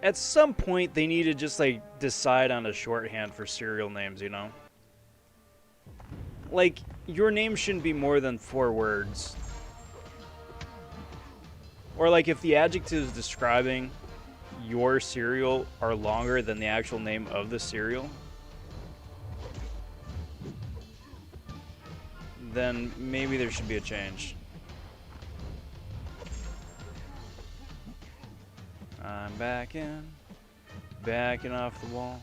At some point, they need to just like decide on a shorthand for cereal names, you know? Like, your name shouldn't be more than 4 words. Or like if the adjectives describing your cereal are longer than the actual name of the cereal, then maybe there should be a change. I'm backing off the wall.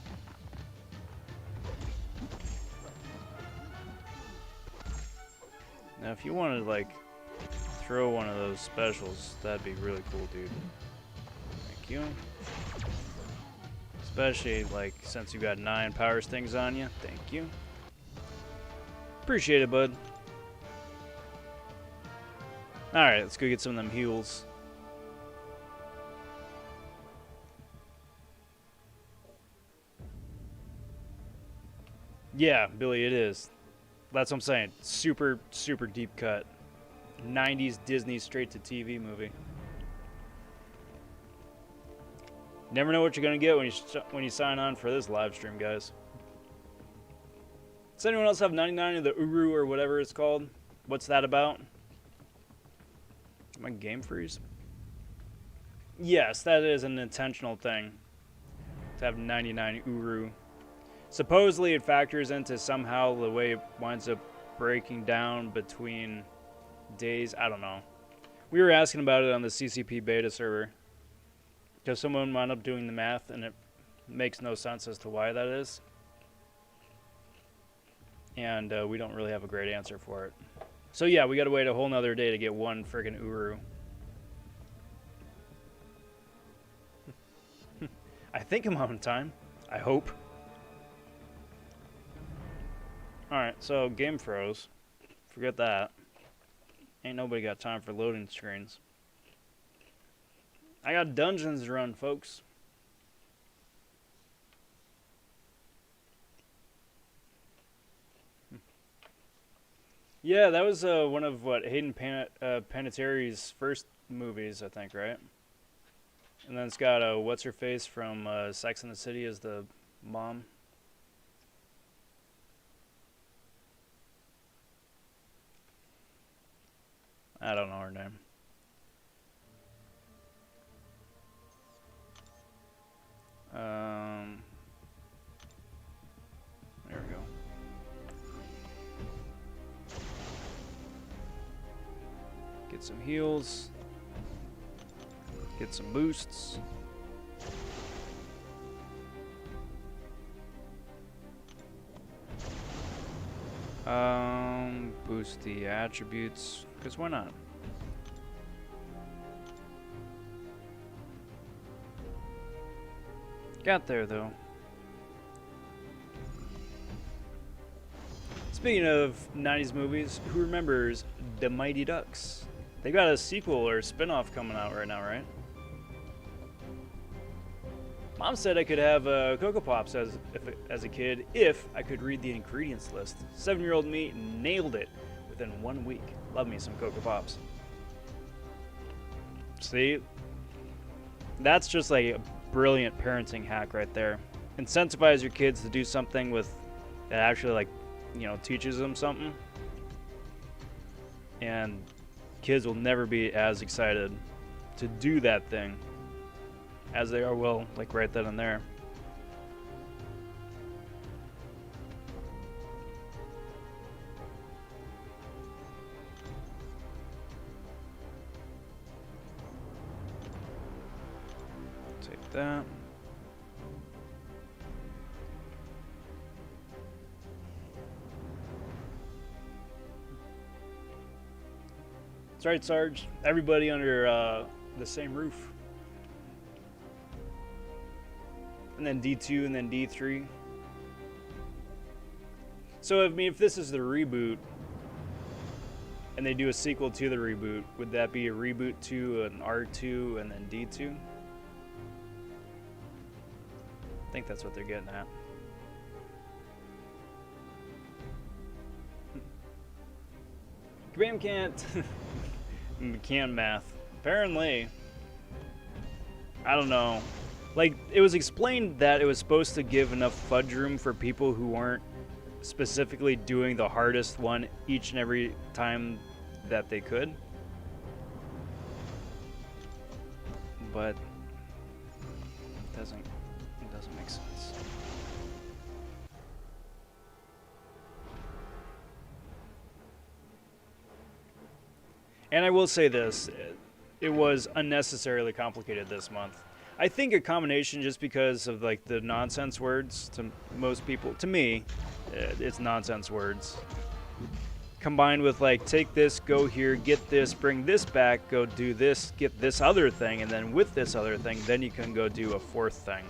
Now if you wanted to like throw one of those specials, that'd be really cool, dude. Thank you. Especially like since you got 9 power stings on you. Thank you. Appreciate it, bud. Alright, let's go get some of them heals. Yeah, Billy, it is. That's what I'm saying. Super, super deep cut. 90s Disney straight-to-TV movie. Never know what you're going to get when you sign on for this live stream, guys. Does anyone else have 99 of the Uru or whatever it's called? What's that about? Am I game freeze? Yes, that is an intentional thing. To have 99 Uru. Supposedly it factors into somehow the way it winds up breaking down between days. I don't know. We were asking about it on the CCP beta server. Because someone wound up doing the math and it makes no sense as to why that is. And we don't really have a great answer for it. So yeah, we gotta wait a whole nother day to get 1 friggin' Uru. I think I'm on time. I hope. Alright, so game froze. Forget that. Ain't nobody got time for loading screens. I got dungeons to run, folks. Yeah, that was one of Hayden Panettiere's first movies, I think, right? And then it's got what's her face from Sex and the City as the mom. I don't know her name. There we go. Get some heals. Get some boosts. Boost the attributes, because why not? Got there, though. Speaking of 90s movies, who remembers The Mighty Ducks? They got a sequel or spin-off coming out right now, right? Mom said I could have Cocoa Pops as a kid if I could read the ingredients list. 7-year-old me nailed it within 1 week. Love me some Cocoa Pops. See? That's just like a brilliant parenting hack right there. Incentivize your kids to do something with that actually, like, you know, teaches them something. And kids will never be as excited to do that thing as they are, well, like right then and there. Take that. That's right, Sarge. Everybody under the same roof. And then D2 and then D3. So, I mean, if this is the reboot, and they do a sequel to the reboot, would that be a reboot to an R2 and then D2? I think that's what they're getting at. Graham can't. Can't math. Apparently. I don't know. Like, it was explained that it was supposed to give enough fudge room for people who weren't specifically doing the hardest one each and every time that they could. But it doesn't make sense. And I will say this, it was unnecessarily complicated this month. I think a combination just because of like the nonsense words to most people. To me, it's nonsense words. Combined with like, take this, go here, get this, bring this back, go do this, get this other thing, and then with this other thing, then you can go do a fourth thing.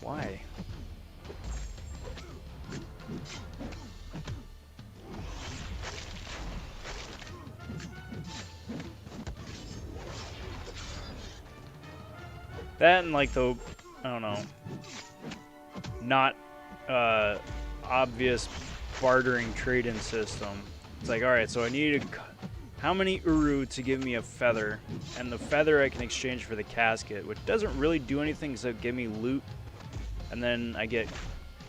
Why? That and like the, I don't know, not obvious bartering trade-in system. It's like, alright, so I need how many uru to give me a feather, and the feather I can exchange for the casket, which doesn't really do anything except give me loot, and then I get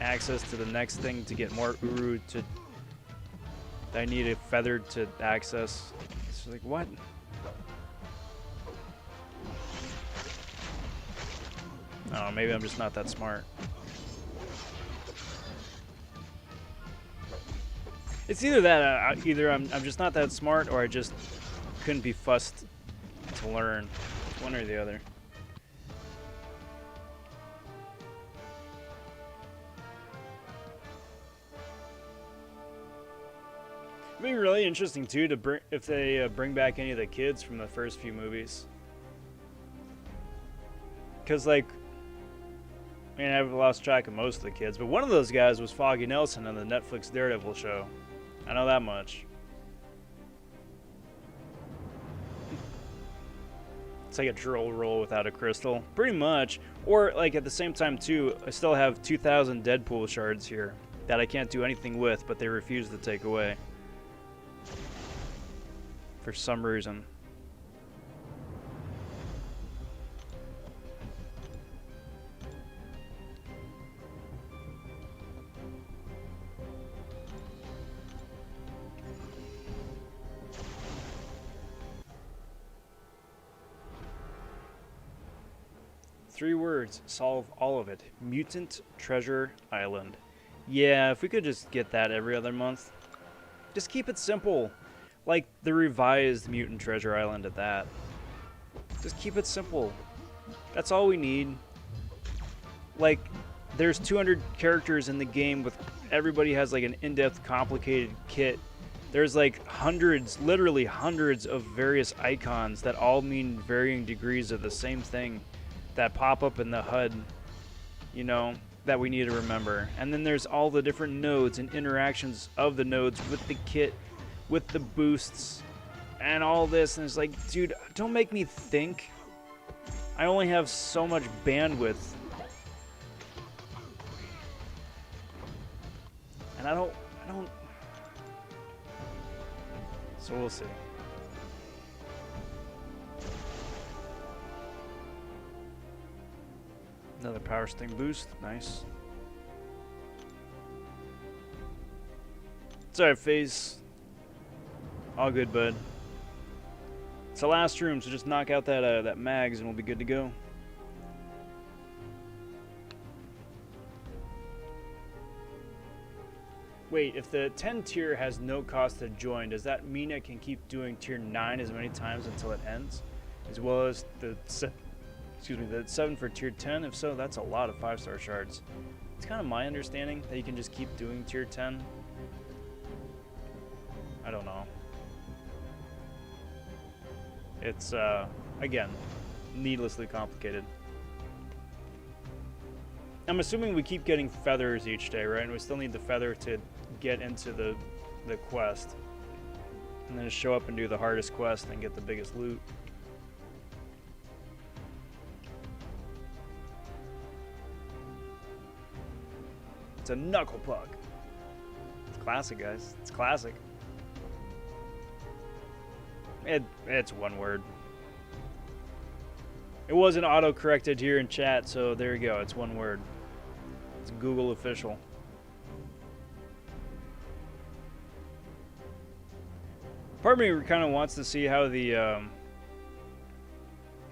access to the next thing to get more uru to, I need a feather to access. It's like, what? Oh, maybe I'm just not that smart. It's either that, either I'm just not that smart, or I just couldn't be fussed to learn. One or the other. It'd be really interesting too to bring if they bring back any of the kids from the first few movies. Cause like, I mean, I've lost track of most of the kids, but one of those guys was Foggy Nelson on the Netflix Daredevil show. I know that much. It's like a drill roll without a crystal. Pretty much. Or, like, at the same time, too, I still have 2,000 Deadpool shards here that I can't do anything with, but they refuse to take away. For some reason. 3 words, solve all of it. Mutant Treasure Island. Yeah, if we could just get that every other month. Just keep it simple. Like the revised Mutant Treasure Island at that. Just keep it simple. That's all we need. Like, there's 200 characters in the game with everybody has like an in-depth complicated kit. There's like hundreds, literally hundreds of various icons that all mean varying degrees of the same thing that pop up in the HUD, you know, that we need to remember. And then there's all the different nodes and interactions of the nodes with the kit, with the boosts, and all this. And it's like, dude, don't make me think. I only have so much bandwidth. And I don't. So we'll see. Another power sting boost, nice. It's alright, FaZe. All good, bud. It's the last room, so just knock out that mags and we'll be good to go. Wait, if the 10 tier has no cost to join, does that mean I can keep doing tier 9 as many times until it ends? As well as the 7 for tier 10? If so, that's a lot of 5-star shards. It's kind of my understanding that you can just keep doing tier 10. I don't know. It's, again, needlessly complicated. I'm assuming we keep getting feathers each day, right? And we still need the feather to get into the quest. And then just show up and do the hardest quest and get the biggest loot. It's a knuckle puck. It's classic, guys. It's classic. It's one word. It wasn't auto-corrected here in chat, so there you go. It's one word. It's Google official. Part of me kind of wants to see how the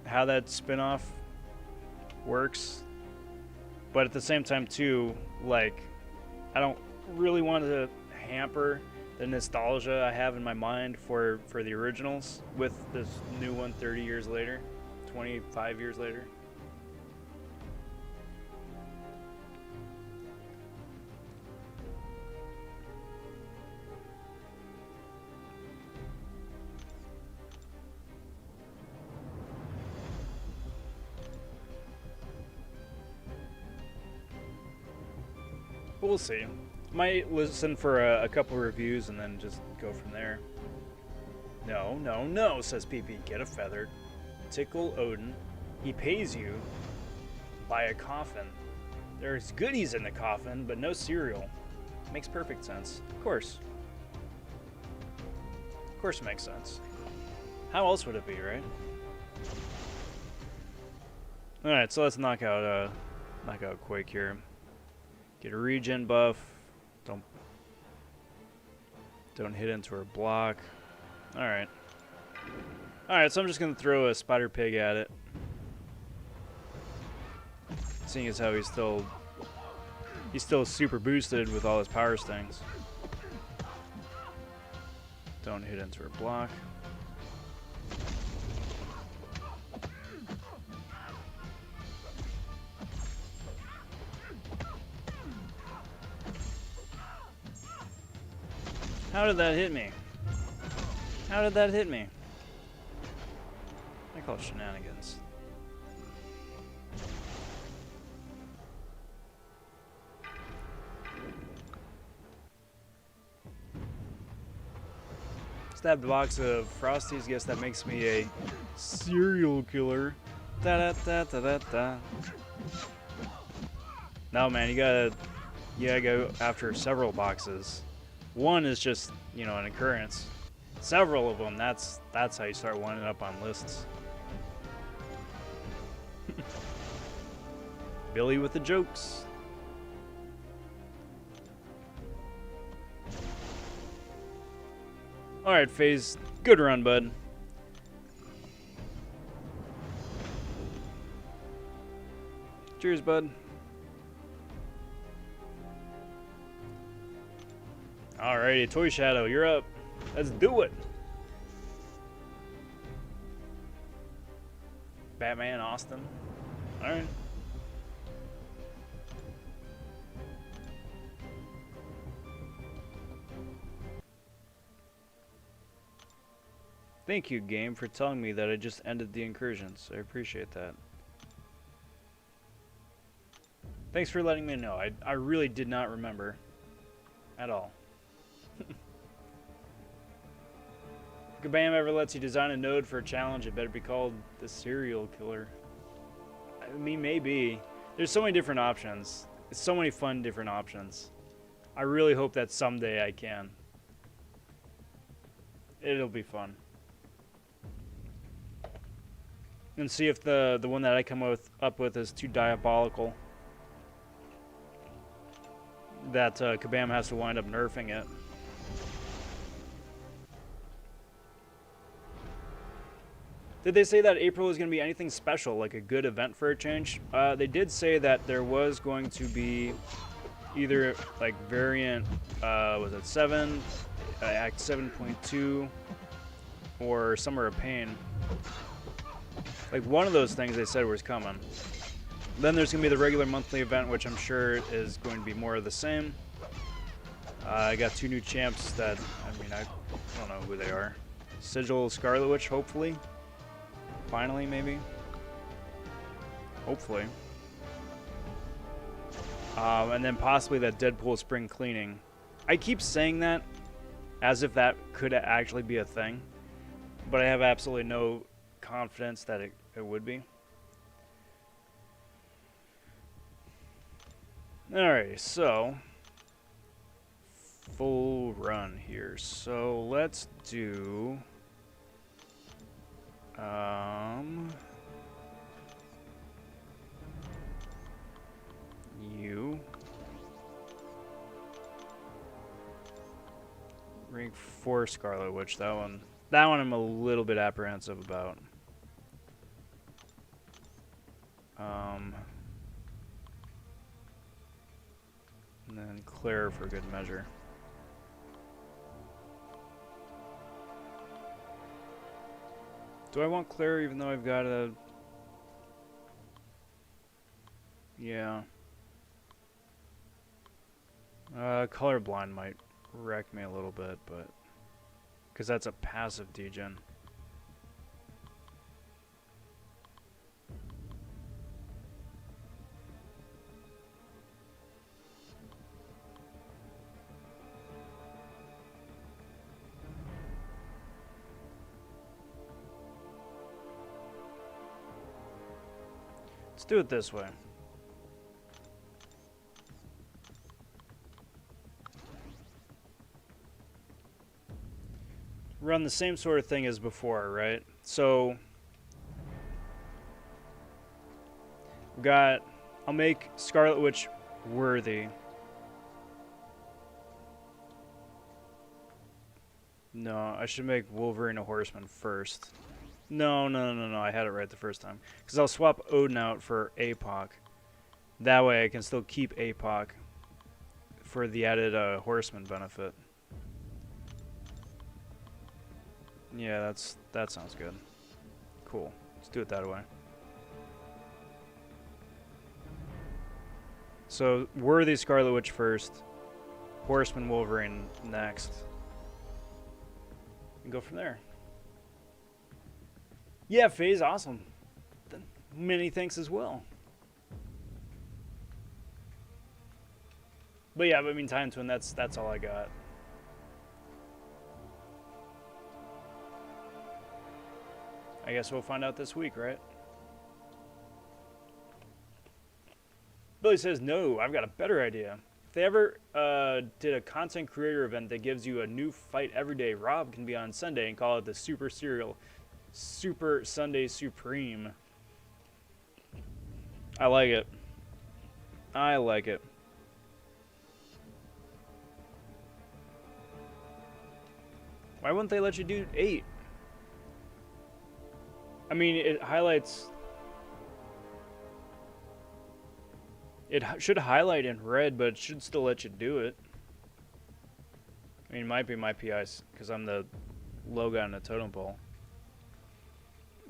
how that spin-off works, but at the same time too, like, I don't really want to hamper the nostalgia I have in my mind for the originals with this new one 30 years later, 25 years later. We'll see. Might listen for a couple reviews and then just go from there. No, no, no, says PP. Get a feather. Tickle Odin. He pays you. Buy a coffin. There's goodies in the coffin, but no cereal. Makes perfect sense. Of course. Of course it makes sense. How else would it be, right? Alright, so let's knock out Quake here. Get a regen buff. Don't hit into her block. Alright. Alright, so I'm just gonna throw a spider pig at it. Seeing as how he's still super boosted with all his power stings. Don't hit into her block. How did that hit me? How did that hit me? I call it shenanigans. Stabbed a box of Frosties. Guess that makes me a serial killer. Da da da da da da. No, man, you gotta go after several boxes. One is just, you know, an occurrence. Several of them, that's how you start winding up on lists. Billy with the jokes. Alright, FaZe. Good run, bud. Cheers, bud. Alrighty, Toy Shadow, you're up. Let's do it. Batman, Austin. Alright. Thank you, game, for telling me that I just ended the incursions. I appreciate that. Thanks for letting me know. I really did not remember at all. If Kabam ever lets you design a node for a challenge, it better be called the Serial Killer. I mean, maybe. There's so many different options. It's so many fun different options. I really hope that someday I can. It'll be fun. And see if the one that I come up with is too diabolical. That Kabam has to wind up nerfing it. Did they say that April is going to be anything special, like a good event for a change? They did say that there was going to be either like variant, was it 7, Act 7.2, or Summer of Pain. Like one of those things they said was coming. Then there's going to be the regular monthly event, which I'm sure is going to be more of the same. I got 2 new champs that, I mean, I don't know who they are. Sigil Scarlet Witch, hopefully. Finally, maybe. Hopefully. And then possibly that Deadpool spring cleaning. I keep saying that as if that could actually be a thing. But I have absolutely no confidence that it would be. Alright, so full run here. So let's do you rank 4 Scarlet Witch. That one I'm a little bit apprehensive about. And then Claire for good measure. Do I want Claire even though I've got a... Yeah. Colorblind might wreck me a little bit, but... Because that's a passive degen. Let's do it this way. Run the same sort of thing as before, right? So, we've got, I'll make Scarlet Witch worthy. No, I should make Wolverine a horseman first. No, I had it right the first time. Because I'll swap Odin out for APOC. That way I can still keep APOC for the added horseman benefit. Yeah, that sounds good. Cool. Let's do it that way. So, worthy Scarlet Witch first. Horseman Wolverine next. And go from there. Yeah, FaZe, awesome. Many thanks as well. But yeah, I mean, Time Twin, that's all I got. I guess we'll find out this week, right? Billy says, no, I've got a better idea. If they ever did a content creator event that gives you a new fight every day, Rob can be on Sunday and call it the Super Sunday Supreme. I like it. I like it. Why wouldn't they let you do 8? I mean, it highlights... It should highlight in red, but it should still let you do it. I mean, it might be my PIs, because I'm the low guy on the totem pole.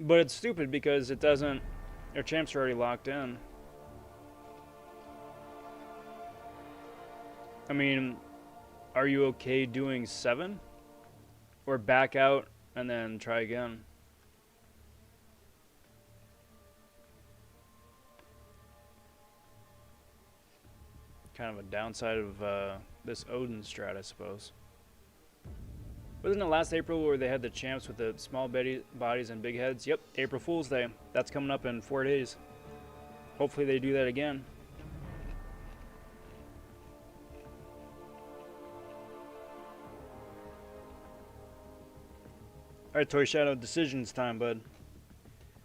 But it's stupid, because it doesn't... Our champs are already locked in. I mean, are you okay doing 7? Or back out, and then try again? Kind of a downside of this Odin strat, I suppose. Wasn't it last April where they had the champs with the small bodies and big heads? Yep, April Fool's Day. That's coming up in 4 days. Hopefully they do that again. Alright, Toy Shadow, decisions time, bud.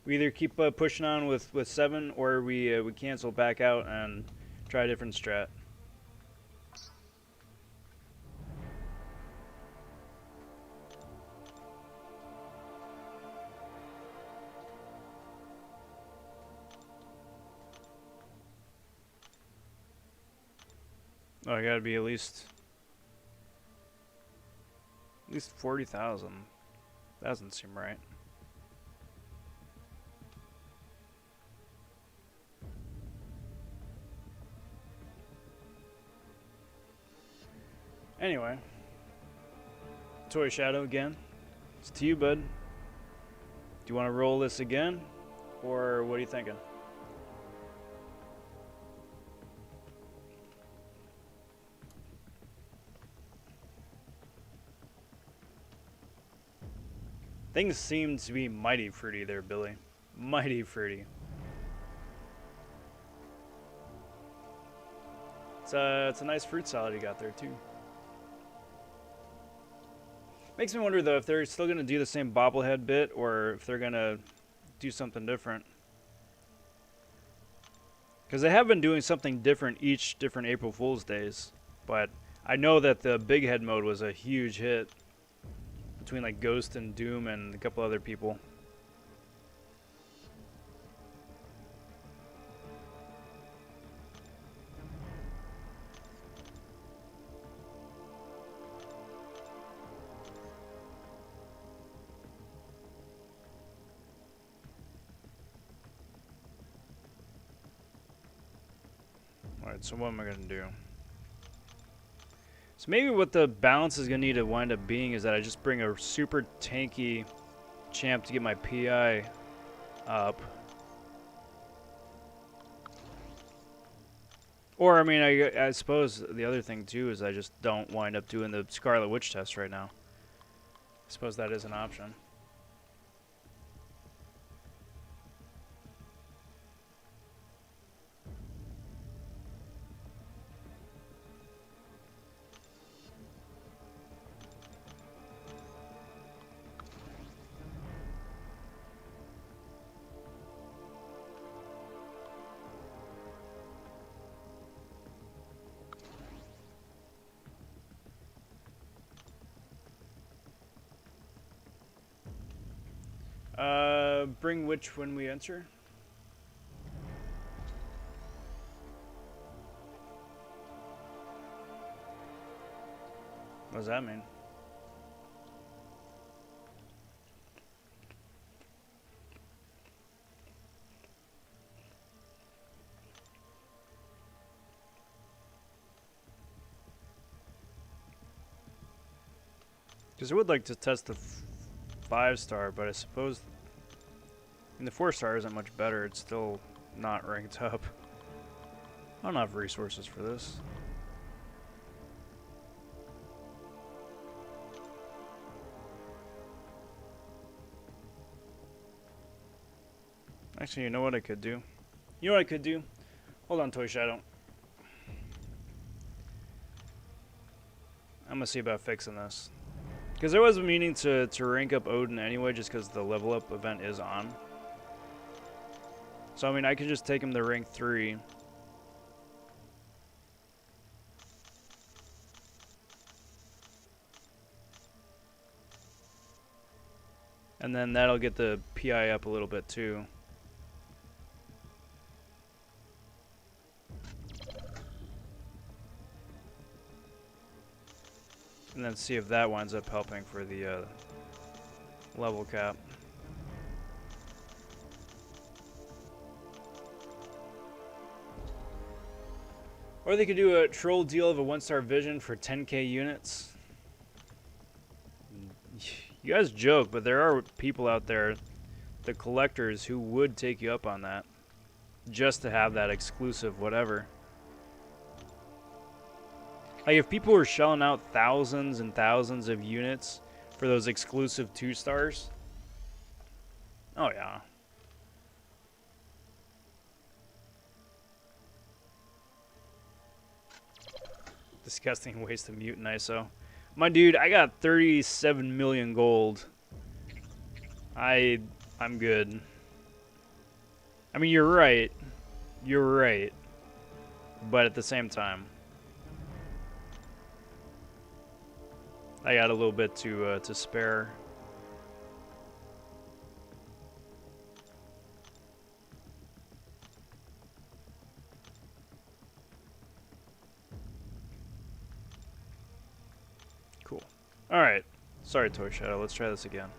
We either keep pushing on with 7, or we cancel back out and try a different strat. Oh, I gotta be at least 40,000. That doesn't seem right. Anyway, Toy Shadow again. It's to you, bud. Do you want to roll this again, or what are you thinking? Things seem to be mighty fruity there, Billy. Mighty fruity. It's a nice fruit salad you got there too. Makes me wonder though if they're still gonna do the same bobblehead bit or if they're gonna do something different. Because they have been doing something different each different April Fool's Days, but I know that the big head mode was a huge hit between like Ghost and Doom and a couple other people. Alright, so what am I going to do? So maybe what the balance is going to need to wind up being is that I just bring a super tanky champ to get my PI up. Or, I mean, I suppose the other thing too is I just don't wind up doing the Scarlet Witch test right now. I suppose that is an option. Bring which when we enter? What does that mean? Because I would like to test the 5-star, but I suppose the 4-star isn't much better. It's still not ranked up. I don't have resources for this. Actually, you know what I could do? You know what I could do? Hold on, Toy Shadow. I'm gonna see about fixing this. Because I was meaning to rank up Odin anyway, just because the level up event is on. So, I mean, I could just take him to rank 3. And then that'll get the PI up a little bit too. And then see if that winds up helping for the level cap. Or they could do a troll deal of a 1-star vision for 10k units. You guys joke, but there are people out there, the collectors, who would take you up on that. Just to have that exclusive whatever. Like, if people were shelling out thousands and thousands of units for those exclusive 2-stars. Oh, yeah. Disgusting waste of mutant ISO. My dude, I got 37 million gold. I'm good. I mean, you're right. You're right. But at the same time, I got a little bit to spare. Cool. All right. Sorry, Toy Shadow. Let's try this again.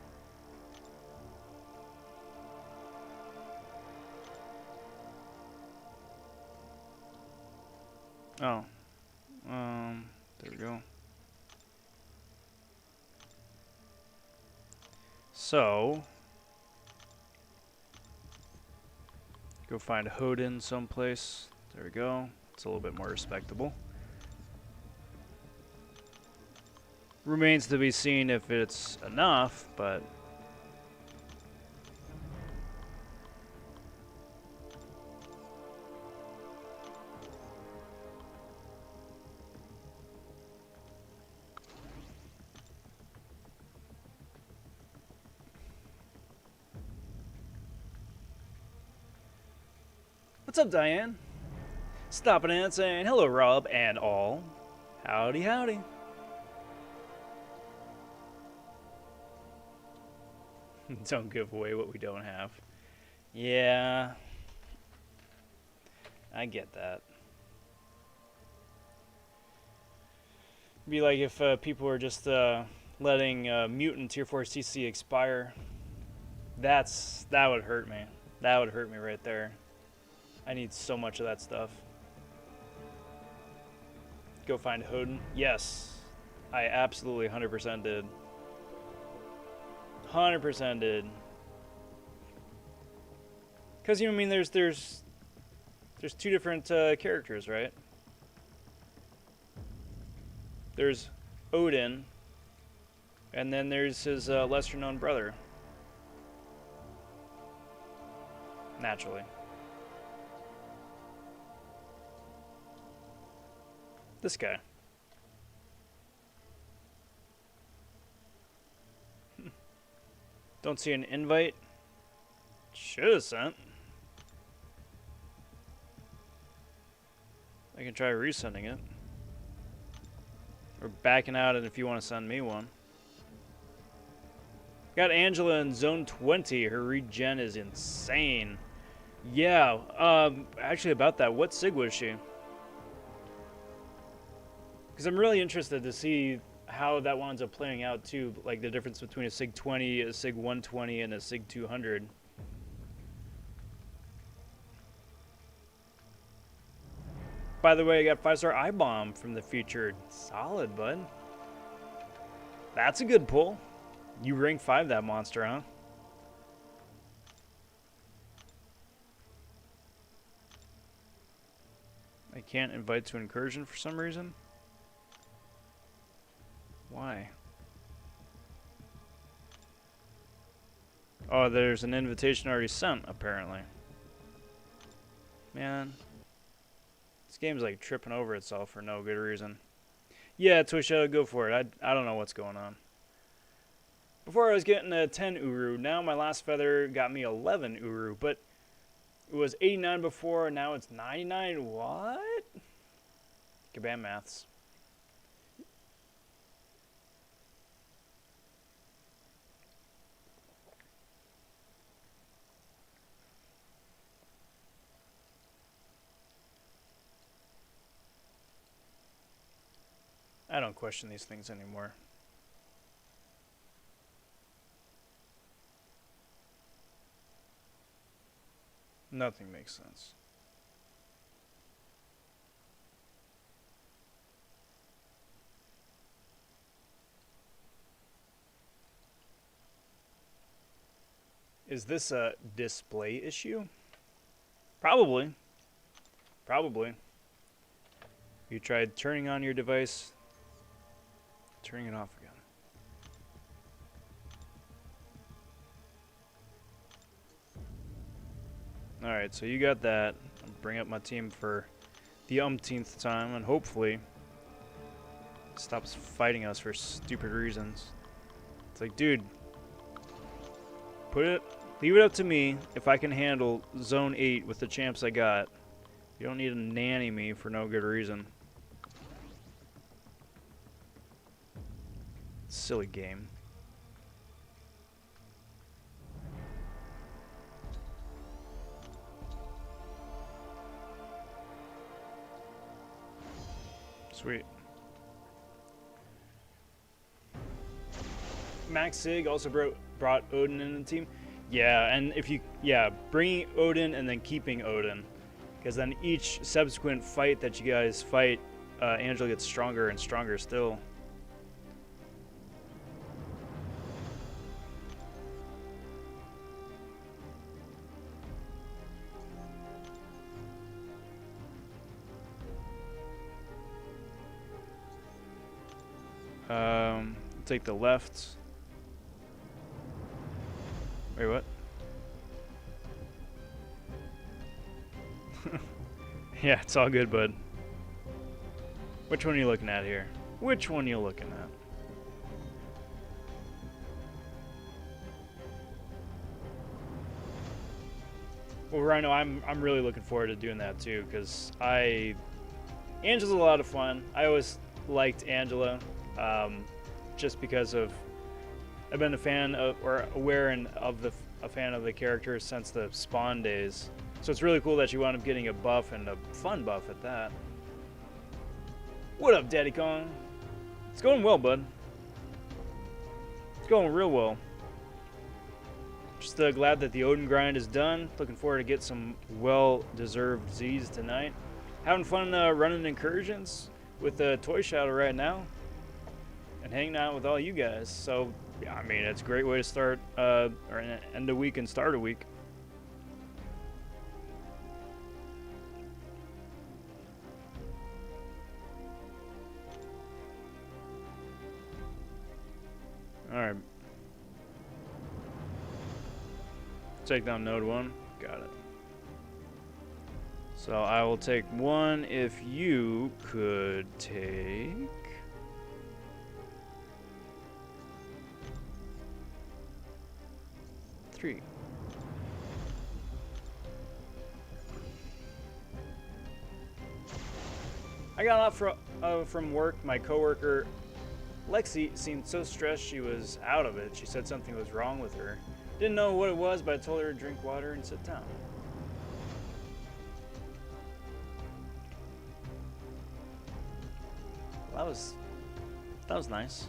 Oh. There we go. So, go find Hodin someplace. There we go. It's a little bit more respectable. Remains to be seen if it's enough, but What's up, Diane? Stopping in and saying hello, Rob, and all. Howdy, howdy. Don't give away what we don't have. Yeah. I get that. Be like if people were just letting mutant tier 4 CC expire. That would hurt me. That would hurt me right there. I need so much of that stuff. Go find Hodin. Yes. I absolutely 100% did. 100% did. Because, you know, I mean, there's two different characters, right? There's Odin, and then there's his lesser-known brother. Naturally. This guy. Don't see an invite? Should have sent. I can try resending it. Or backing out it if you want to send me one. Got Angela in zone 20. Her regen is insane. Yeah, actually about that, what sig was she? Because I'm really interested to see how that winds up playing out too, like the difference between a sig 20, a sig 120, and a sig 200. By the way, I got 5-star I-bomb from the featured. Solid, bud. That's a good pull. You rank 5 that monster, huh? I can't invite to incursion for some reason. Why? Oh, there's an invitation already sent, apparently. Man. This game's like tripping over itself for no good reason. Yeah, Twisha, go for it. I don't know what's going on. Before I was getting a 10 Uru, now my last feather got me 11 Uru, but it was 89 before, and now it's 99. What? Kabam maths. I don't question these things anymore. Nothing makes sense. Is this a display issue? Probably. Probably. You tried turning on your device, turning it off again. Alright, so you got that. I'll bring up my team for the umpteenth time, and hopefully it stops fighting us for stupid reasons. It's like, dude, leave it up to me if I can handle Zone 8 with the champs I got. You don't need to nanny me for no good reason. Silly game. Sweet. Max Sig also brought Odin in the team. Yeah, and if you, bringing Odin and then keeping Odin. Because then each subsequent fight that you guys fight, Angela gets stronger and stronger still. Take the left. Wait, what? Yeah, it's all good, bud. Which one are you looking at here? Which one are you looking at? Well, Rhino, I'm really looking forward to doing that too, because Angela's a lot of fun. I always liked Angela, just because of I've been a fan of, or aware and a fan of the character since the Spawn days. So it's really cool that you wound up getting a buff, and a fun buff at that. What up, Daddy Kong? It's going well, bud. It's going real well. Just glad that the Odin grind is done. Looking forward to get some well-deserved Z's tonight. Having fun running incursions with the Toy Shadow right now, and hanging out with all you guys. So, yeah, I mean, it's a great way to start, or end a week and start a week. Alright. Take down node 1. Got it. So I will take 1 if you could take... three. I got off from work. My coworker Lexi seemed so stressed she was out of it. She said something was wrong with her. Didn't know what it was, but I told her to drink water and sit down. That was nice.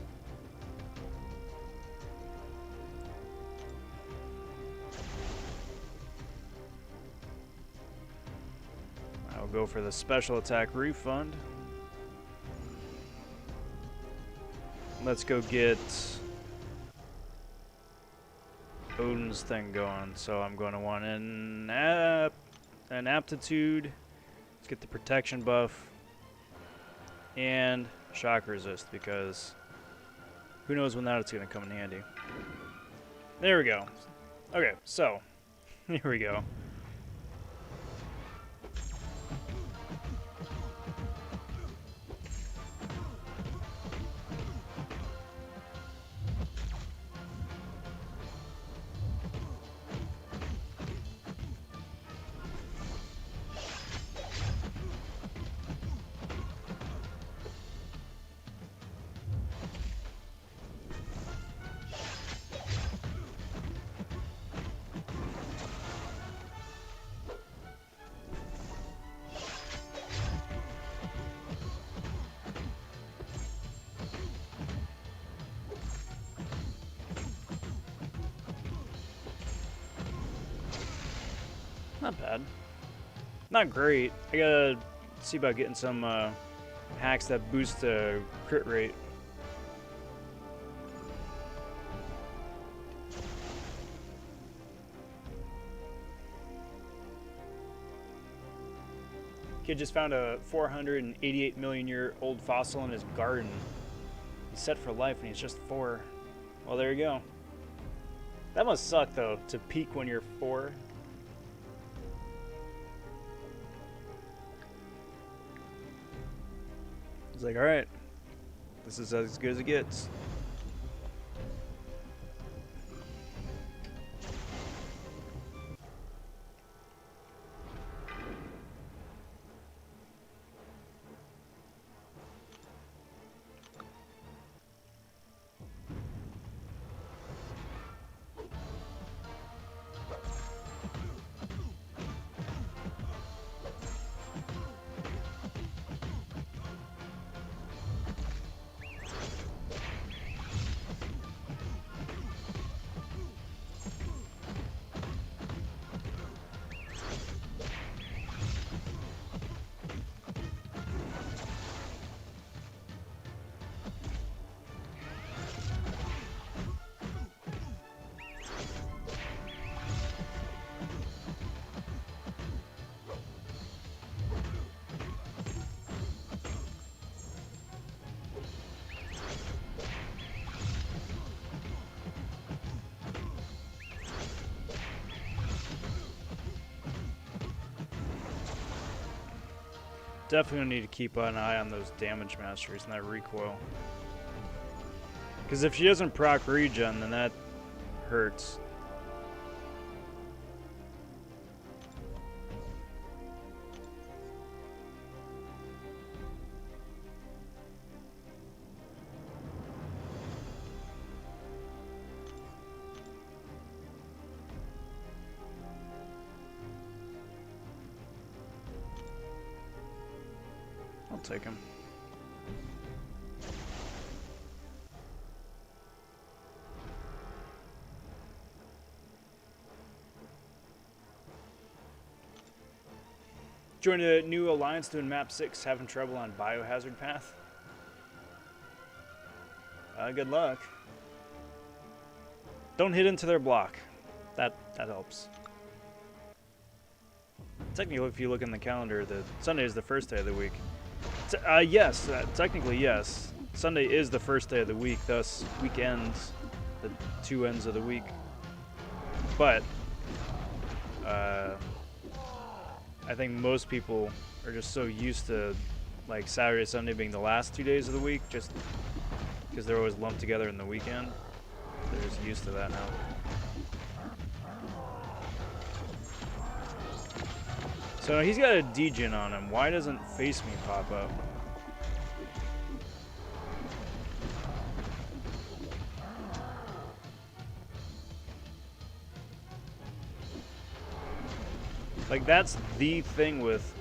I'll go for the special attack refund. Let's go get Odin's thing going. So I'm going to want an aptitude. Let's get the protection buff and shock resist, because who knows when that's going to come in handy. There we go. Okay, so here we go. Not bad. Not great. I gotta see about getting some hacks that boost the crit rate. Kid just found a 488 million year old fossil in his garden. He's set for life and he's just 4. Well, there you go. That must suck though, to peak when you're 4. It's like, alright, this is as good as it gets. Definitely need to keep an eye on those damage masters and that recoil. Because if she doesn't proc regen, then that hurts. take him. Join a new alliance doing map 6, having trouble on biohazard path. Good luck. Don't hit into their block. That helps. Technically, if you look in the calendar, Sunday is the first day of the week. Yes, technically yes. Sunday is the first day of the week, thus weekends, the two ends of the week. But I think most people are just so used to like Saturday, Sunday being the last 2 days of the week, just because they're always lumped together in the weekend. They're just used to that now. So he's got a degen on him. Why doesn't Face Me pop up? Like, that's the thing with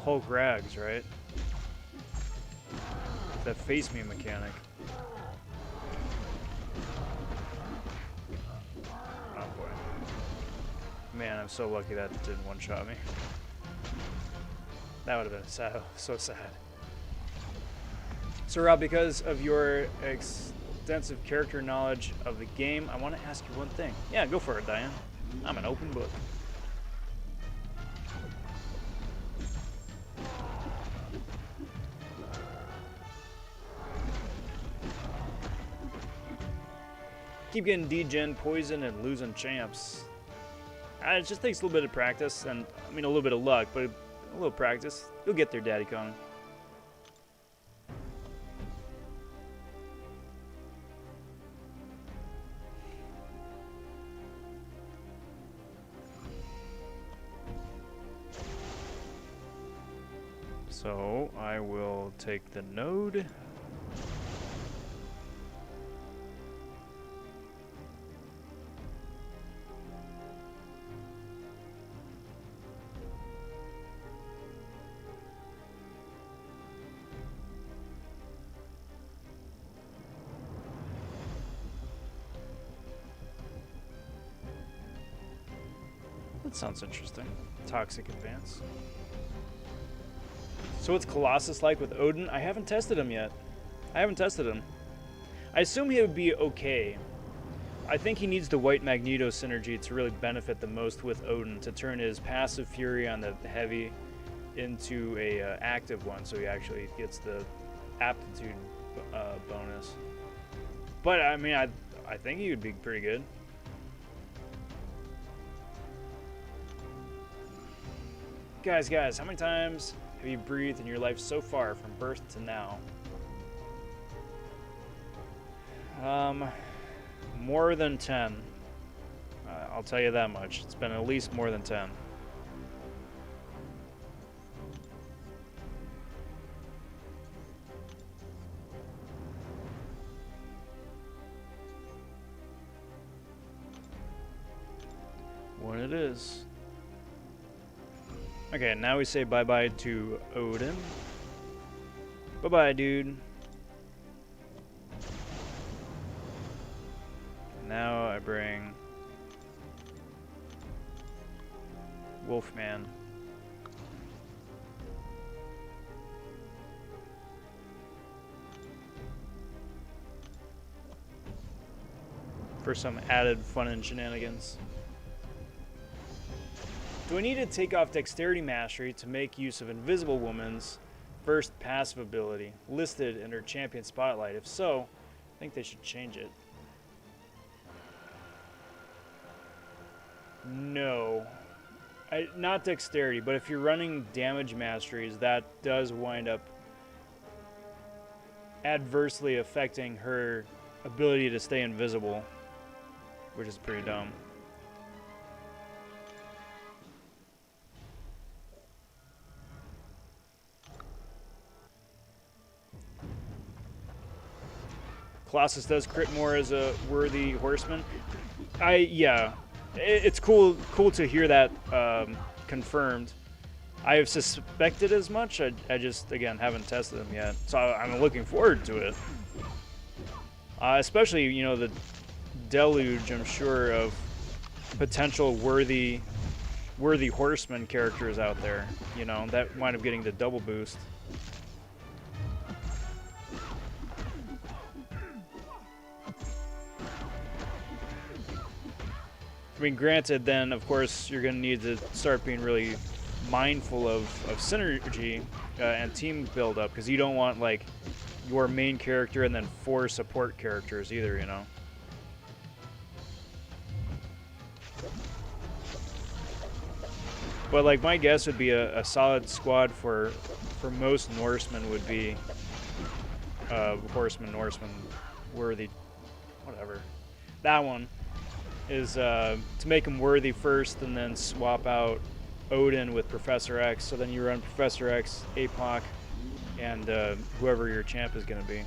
Hulk Rags, right? That Face Me mechanic. Oh boy. Man, I'm so lucky that didn't one-shot me. That would have been sad, so sad. So Rob, because of your extensive character knowledge of the game, I want to ask you one thing. Yeah, go for it, Diane. I'm an open book. Keep getting degen, poison, and losing champs. It just takes a little bit of practice, and I mean a little bit of luck, but a little practice. You'll get there, Daddy Kong. So I will take the node. That sounds interesting. Toxic Advance. So what's Colossus like with Odin? I haven't tested him yet. I assume he would be okay. I think he needs the White Magneto synergy to really benefit the most with Odin, to turn his passive fury on the heavy into a active one, so he actually gets the aptitude bonus. But I mean, I think he would be pretty good. Guys, how many times have you breathed in your life so far from birth to now? More than 10. I'll tell you that much. It's been at least more than 10. What it is. Okay, now we say bye-bye to Odin. Bye-bye, dude. Now I bring Wolfman. For some added fun and shenanigans. Do I need to take off Dexterity Mastery to make use of Invisible Woman's first passive ability listed in her Champion Spotlight? If so, I think they should change it. No. Not Dexterity, but if you're running Damage Masteries, that does wind up adversely affecting her ability to stay invisible, which is pretty dumb. Colossus does crit more as a worthy horseman. Yeah, it's cool to hear that confirmed. I have suspected as much. I just, again, haven't tested them yet. So I'm looking forward to it. Especially, you know, the deluge, I'm sure, of potential worthy horseman characters out there. You know, that wind up getting the double boost. I mean, granted, then, of course, you're going to need to start being really mindful of synergy and team build-up, because you don't want, like, your main character and then 4 support characters either, you know? But, like, my guess would be a solid squad for most Norsemen would be Horseman, Norseman, Worthy, whatever. That one is to make him worthy first and then swap out Odin with Professor X. So then you run Professor X, APOC, and whoever your champ is going to be.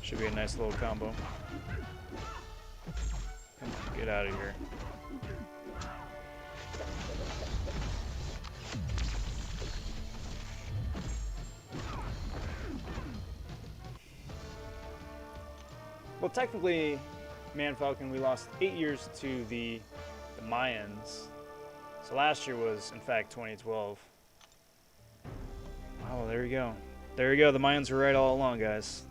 Should be a nice little combo. Come on, get out of here. Well, technically, Man Falcon, we lost 8 years to the Mayans. So last year was, in fact, 2012. Oh, there you go. There you go. The Mayans were right all along, guys.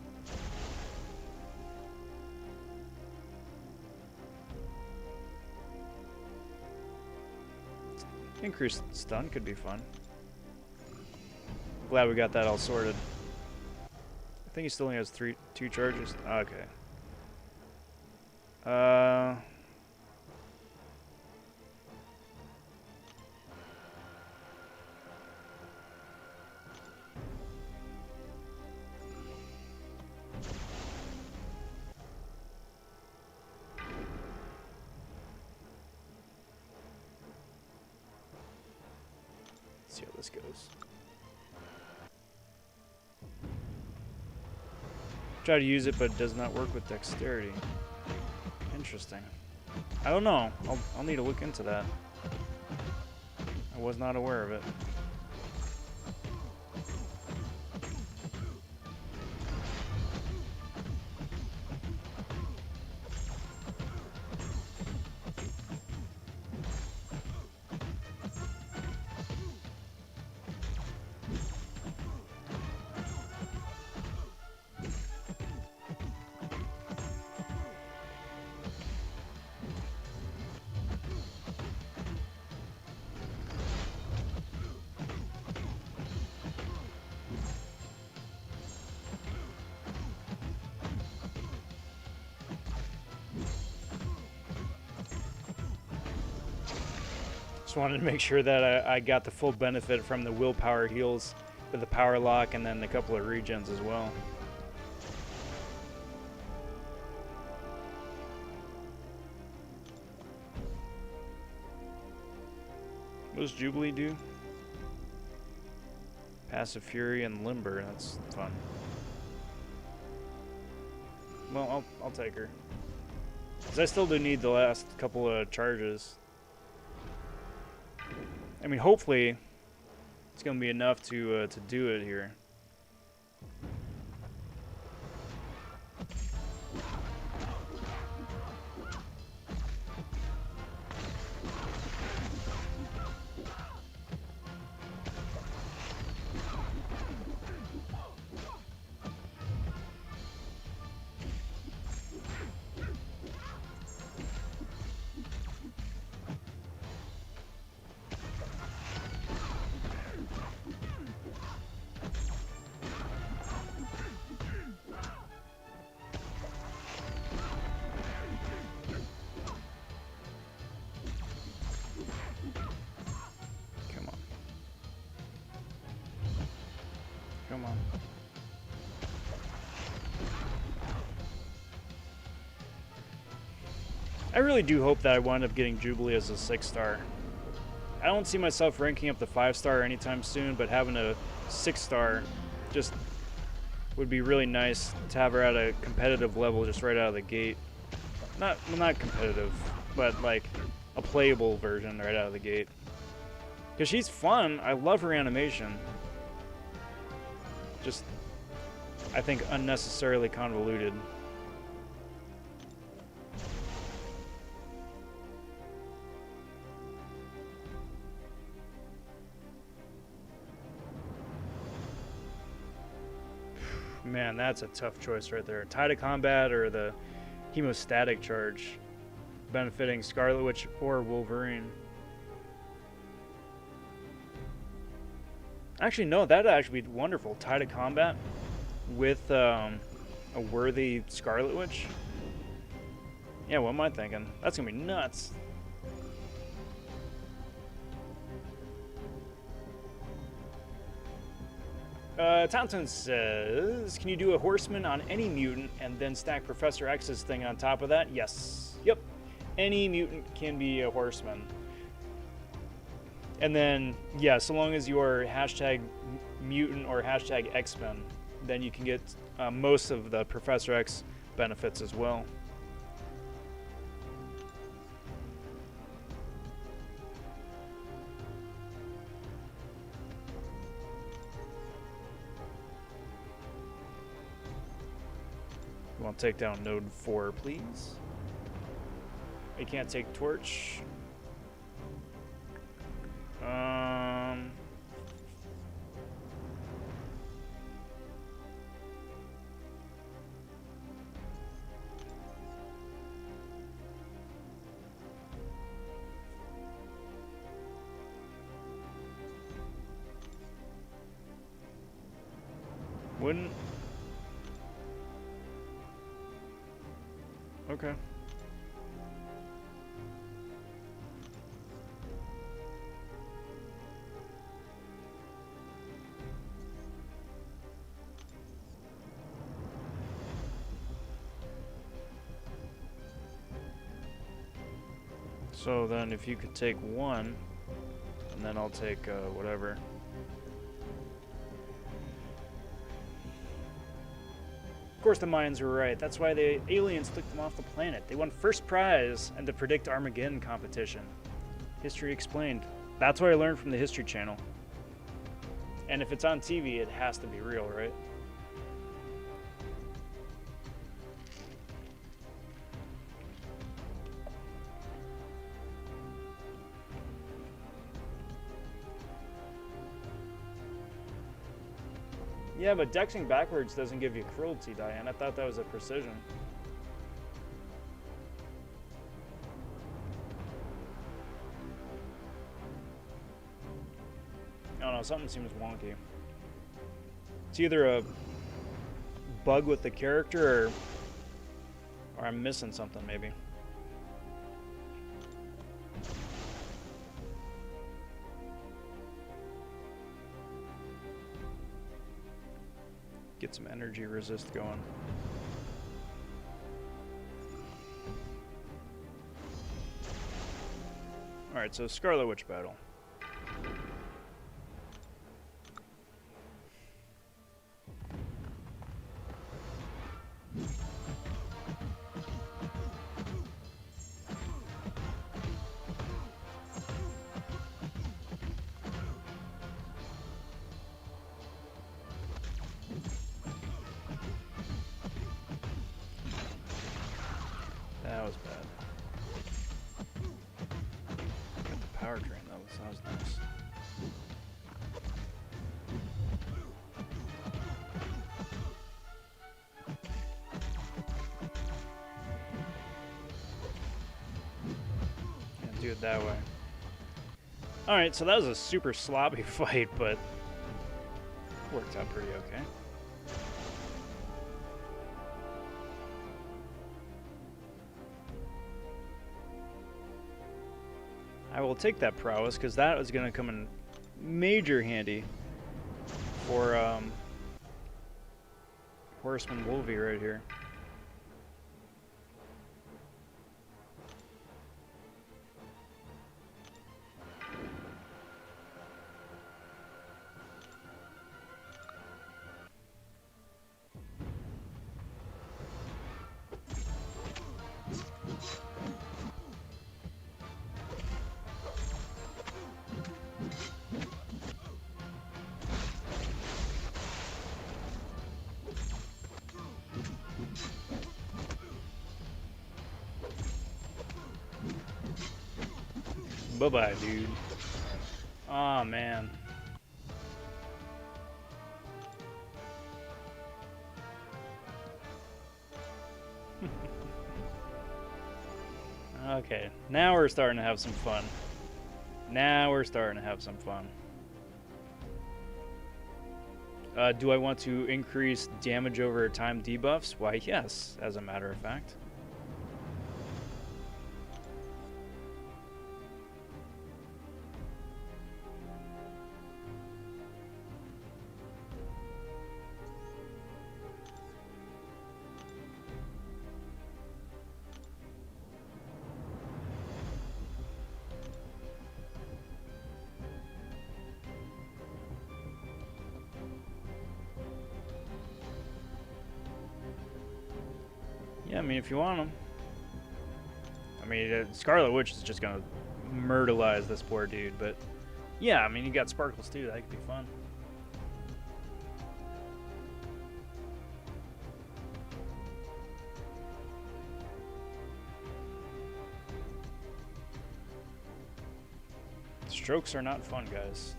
Increased stun could be fun. Glad we got that all sorted. I think he still only has 2 charges. Okay. Let's see how this goes. Try to use it, but it does not work with dexterity. Interesting. I don't know. I'll need to look into that. I was not aware of it. Just wanted to make sure that I got the full benefit from the willpower heals with the power lock and then a couple of regens as well. What does Jubilee do? Passive Fury and Limber. That's fun. Well, I'll take her. Because I still do need the last couple of charges. I mean, hopefully, it's going to be enough to do it here. Come on. I really do hope that I wind up getting Jubilee as a 6-star. I don't see myself ranking up the 5-star anytime soon, but having a 6-star just would be really nice to have her at a competitive level just right out of the gate. Not competitive, but like a playable version right out of the gate. Because she's fun. I love her animation. Just, I think, unnecessarily convoluted. Man, that's a tough choice right there. Tie to combat or the hemostatic charge, benefiting Scarlet Witch or Wolverine. Actually, no, that'd actually be wonderful. Tie to combat with a worthy Scarlet Witch. Yeah, what am I thinking? That's gonna be nuts. Townsend says, can you do a horseman on any mutant and then stack Professor X's thing on top of that? Yes. Yep. Any mutant can be a horseman. And then, yeah, so long as you're hashtag mutant or hashtag X-Men, then you can get most of the Professor X benefits as well. You want to take down node 4, please? You can't take torch. Wouldn't. Okay. So then if you could take one, and then I'll take whatever. Of course the Mayans were right. That's why the aliens took them off the planet. They won first prize in the Predict Armageddon competition. History explained. That's what I learned from the History Channel. And if it's on TV, it has to be real, right? Yeah, but dexing backwards doesn't give you cruelty, Diane. I thought that was a precision. I don't know, something seems wonky. It's either a bug with the character or I'm missing something, maybe. Get some energy resist going. Alright, so Scarlet Witch battle. That was bad. Got the power drain though, so that was nice. Yeah, do it that way. Alright, so that was a super sloppy fight, but worked out pretty okay. I will take that prowess because that is going to come in major handy for Horseman Wolvie right here. Bye-bye, dude. Aw, man. Okay, now we're starting to have some fun. Now we're starting to have some fun. Do I want to increase damage over time debuffs? Why, yes, as a matter of fact. Yeah, I mean, if you want them. I mean, Scarlet Witch is just gonna myrtleize this poor dude, but yeah, I mean, you got Sparkles too, that could be fun. Strokes are not fun, guys.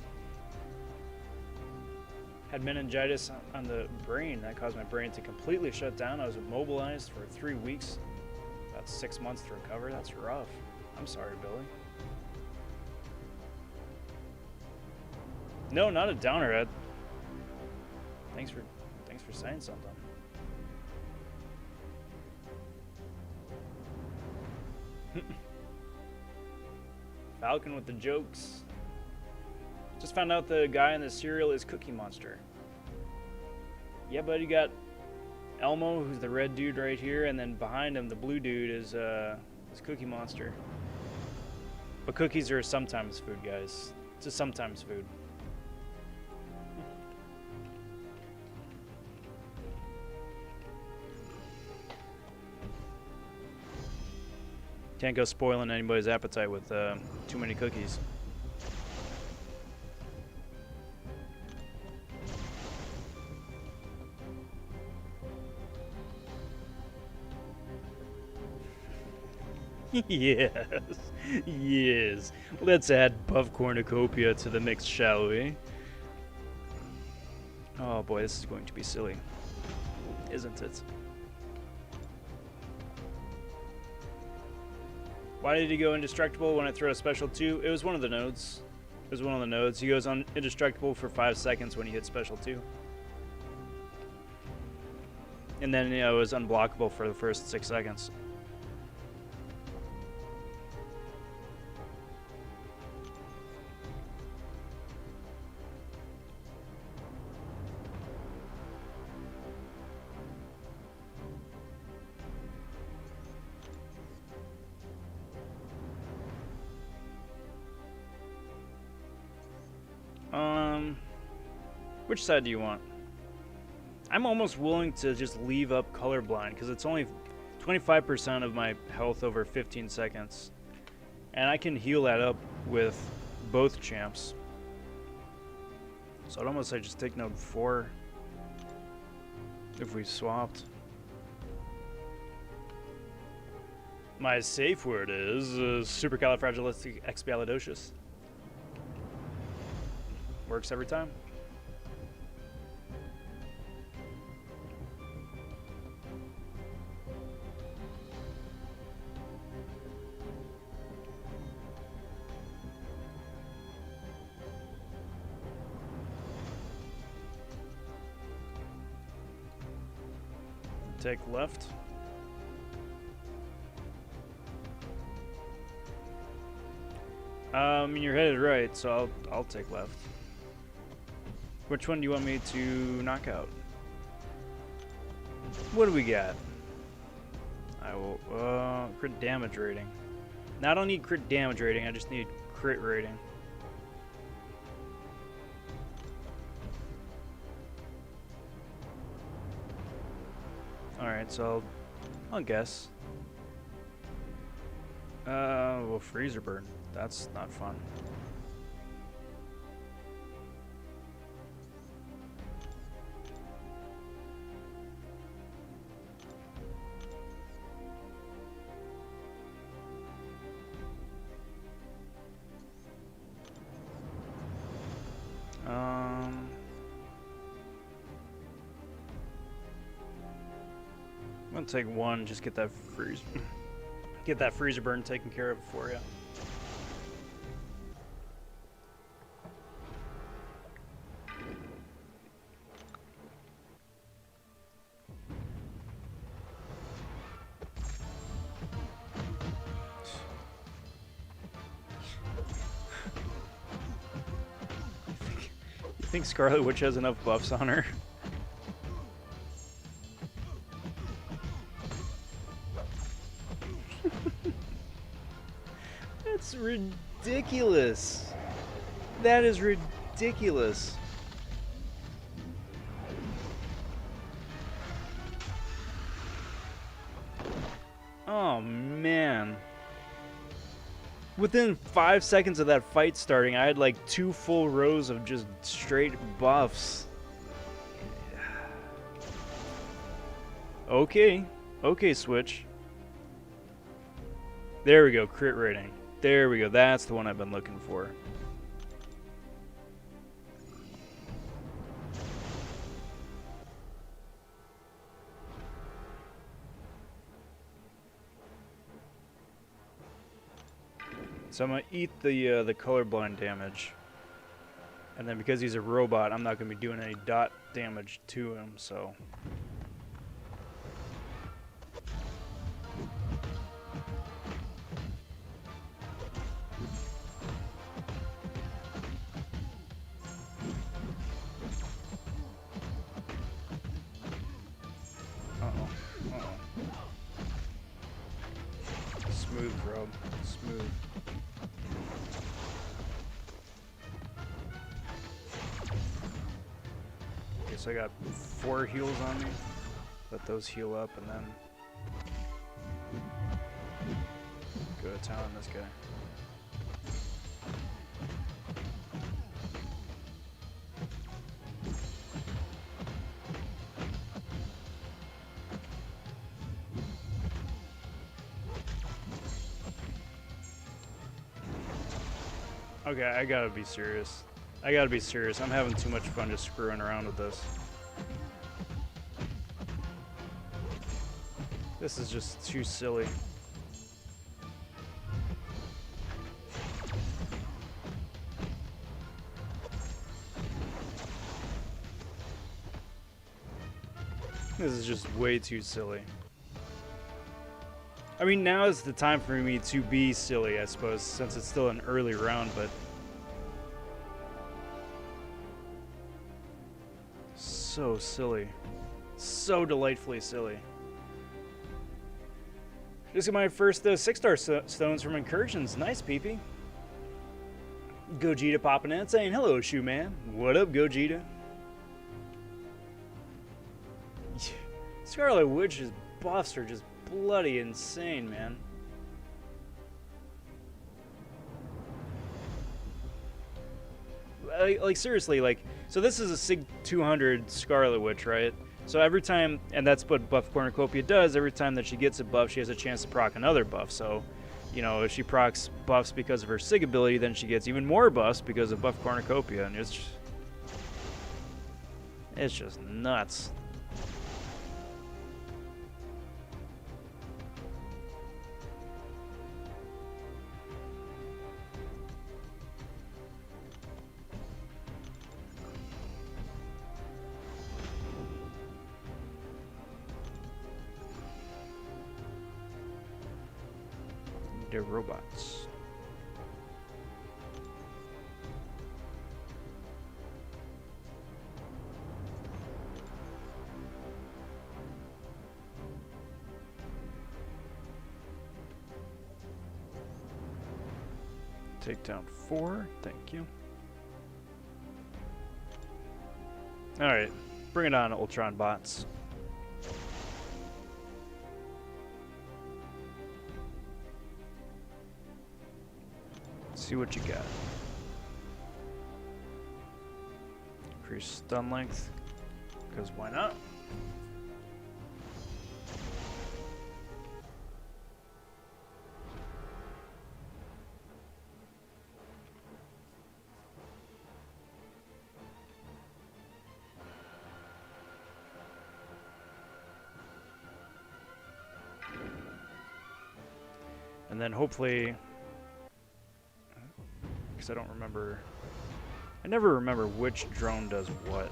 Had meningitis on the brain. That caused my brain to completely shut down. I was immobilized for 3 weeks. About 6 months to recover. That's rough. I'm sorry, Billy. No, not a downer. Thanks for saying something. Falcon with the jokes. Just found out the guy in the cereal is Cookie Monster. Yeah, but you got Elmo, who's the red dude right here, and then behind him, the blue dude is Cookie Monster. But cookies are sometimes food, guys. It's a sometimes food. Can't go spoiling anybody's appetite with too many cookies. Yes, yes. Let's add buff cornucopia to the mix, shall we? Oh boy, this is going to be silly, isn't it? Why did he go indestructible when I throw a special 2? It was one of the nodes. It was one of the nodes. He goes on indestructible for 5 seconds when he hits special 2. And then it was unblockable for the first 6 seconds. Which side do you want? I'm almost willing to just leave up colorblind because it's only 25% of my health over 15 seconds. And I can heal that up with both champs. So I'd almost say just take node 4 if we swapped. My safe word is supercalifragilisticexpialidocious. Works every time. Take left. You're headed right, so I'll take left. Which one do you want me to knock out? What do we got? I will crit damage rating. Now I don't need crit damage rating, I just need crit rating. Alright, so I'll guess. Well, freezer burn. That's not fun. I'm gonna take one, just get that freezer burn taken care of for you. You think Scarlet Witch has enough buffs on her? That's ridiculous. That is ridiculous. Oh, man. Within 5 seconds of that fight starting, I had like 2 full rows of just straight buffs. Okay. Okay, Switch. There we go, crit rating. There we go, that's the one I've been looking for. So I'm gonna eat the colorblind damage, and then because he's a robot, I'm not gonna be doing any dot damage to him. So. Smooth, bro. Smooth. Okay, so I got 4 heals on me. Let those heal up and then go to town on this guy. Okay, I gotta be serious. I gotta be serious. I'm having too much fun just screwing around with this. This is just too silly. This is just way too silly. I mean, now is the time for me to be silly, I suppose, since it's still an early round, but... So silly. So delightfully silly. Just got my first 6-star stones from Incursions. Nice, PP. Gogeta popping in saying, hello, Shoe Man. What up, Gogeta? Scarlet Witch's buffs are just bloody insane, man. Like seriously, like, so this is a Sig 200 Scarlet Witch, right? So every time, and that's what Buff Cornucopia does, every time that she gets a buff, she has a chance to proc another buff. So, you know, if she procs buffs because of her Sig ability, then she gets even more buffs because of Buff Cornucopia, and it's just nuts. They're robots. Take down 4, thank you. Alright, bring it on, Ultron bots. See what you got. Increase stun length, because why not? And then hopefully, because I don't remember, I never remember which drone does what.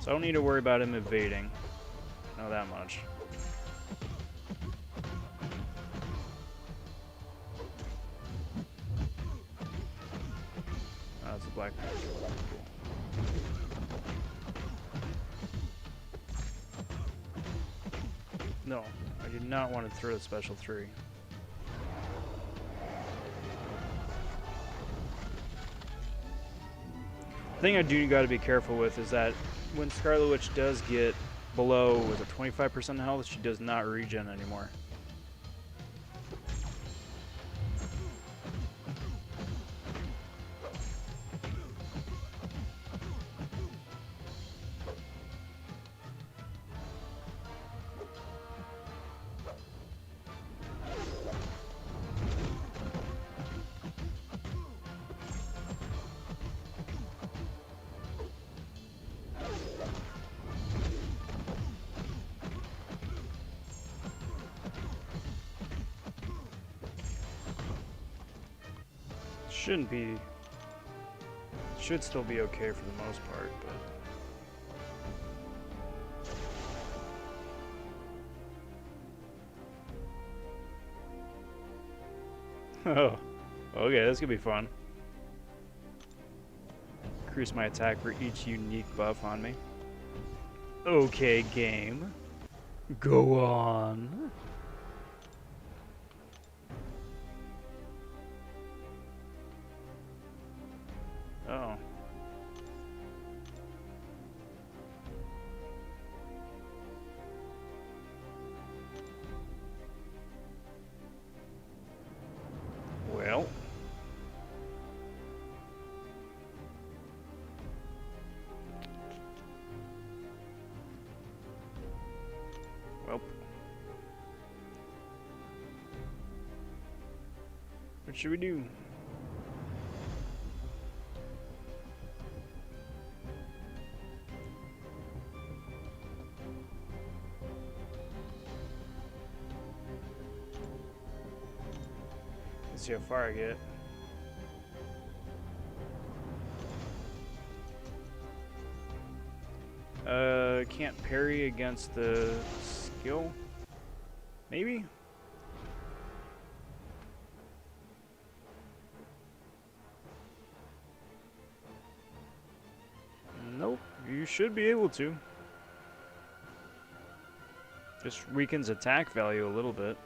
So I don't need to worry about him evading. Know that much. Oh, that's a black panther. Cool. No, I did not want to throw the special 3. The thing I do got to be careful with is that when Scarlet Witch does get below, was it 25% health, she does not regen anymore. Shouldn't be, should still be okay for the most part, but... Oh, okay, this could be fun. Increase my attack for each unique buff on me. Okay, game. Go on. Oh. Well. Well. What should we do? Let's see how far I get. Can't parry against the skill? Maybe? Nope, you should be able to. Just weakens attack value a little bit.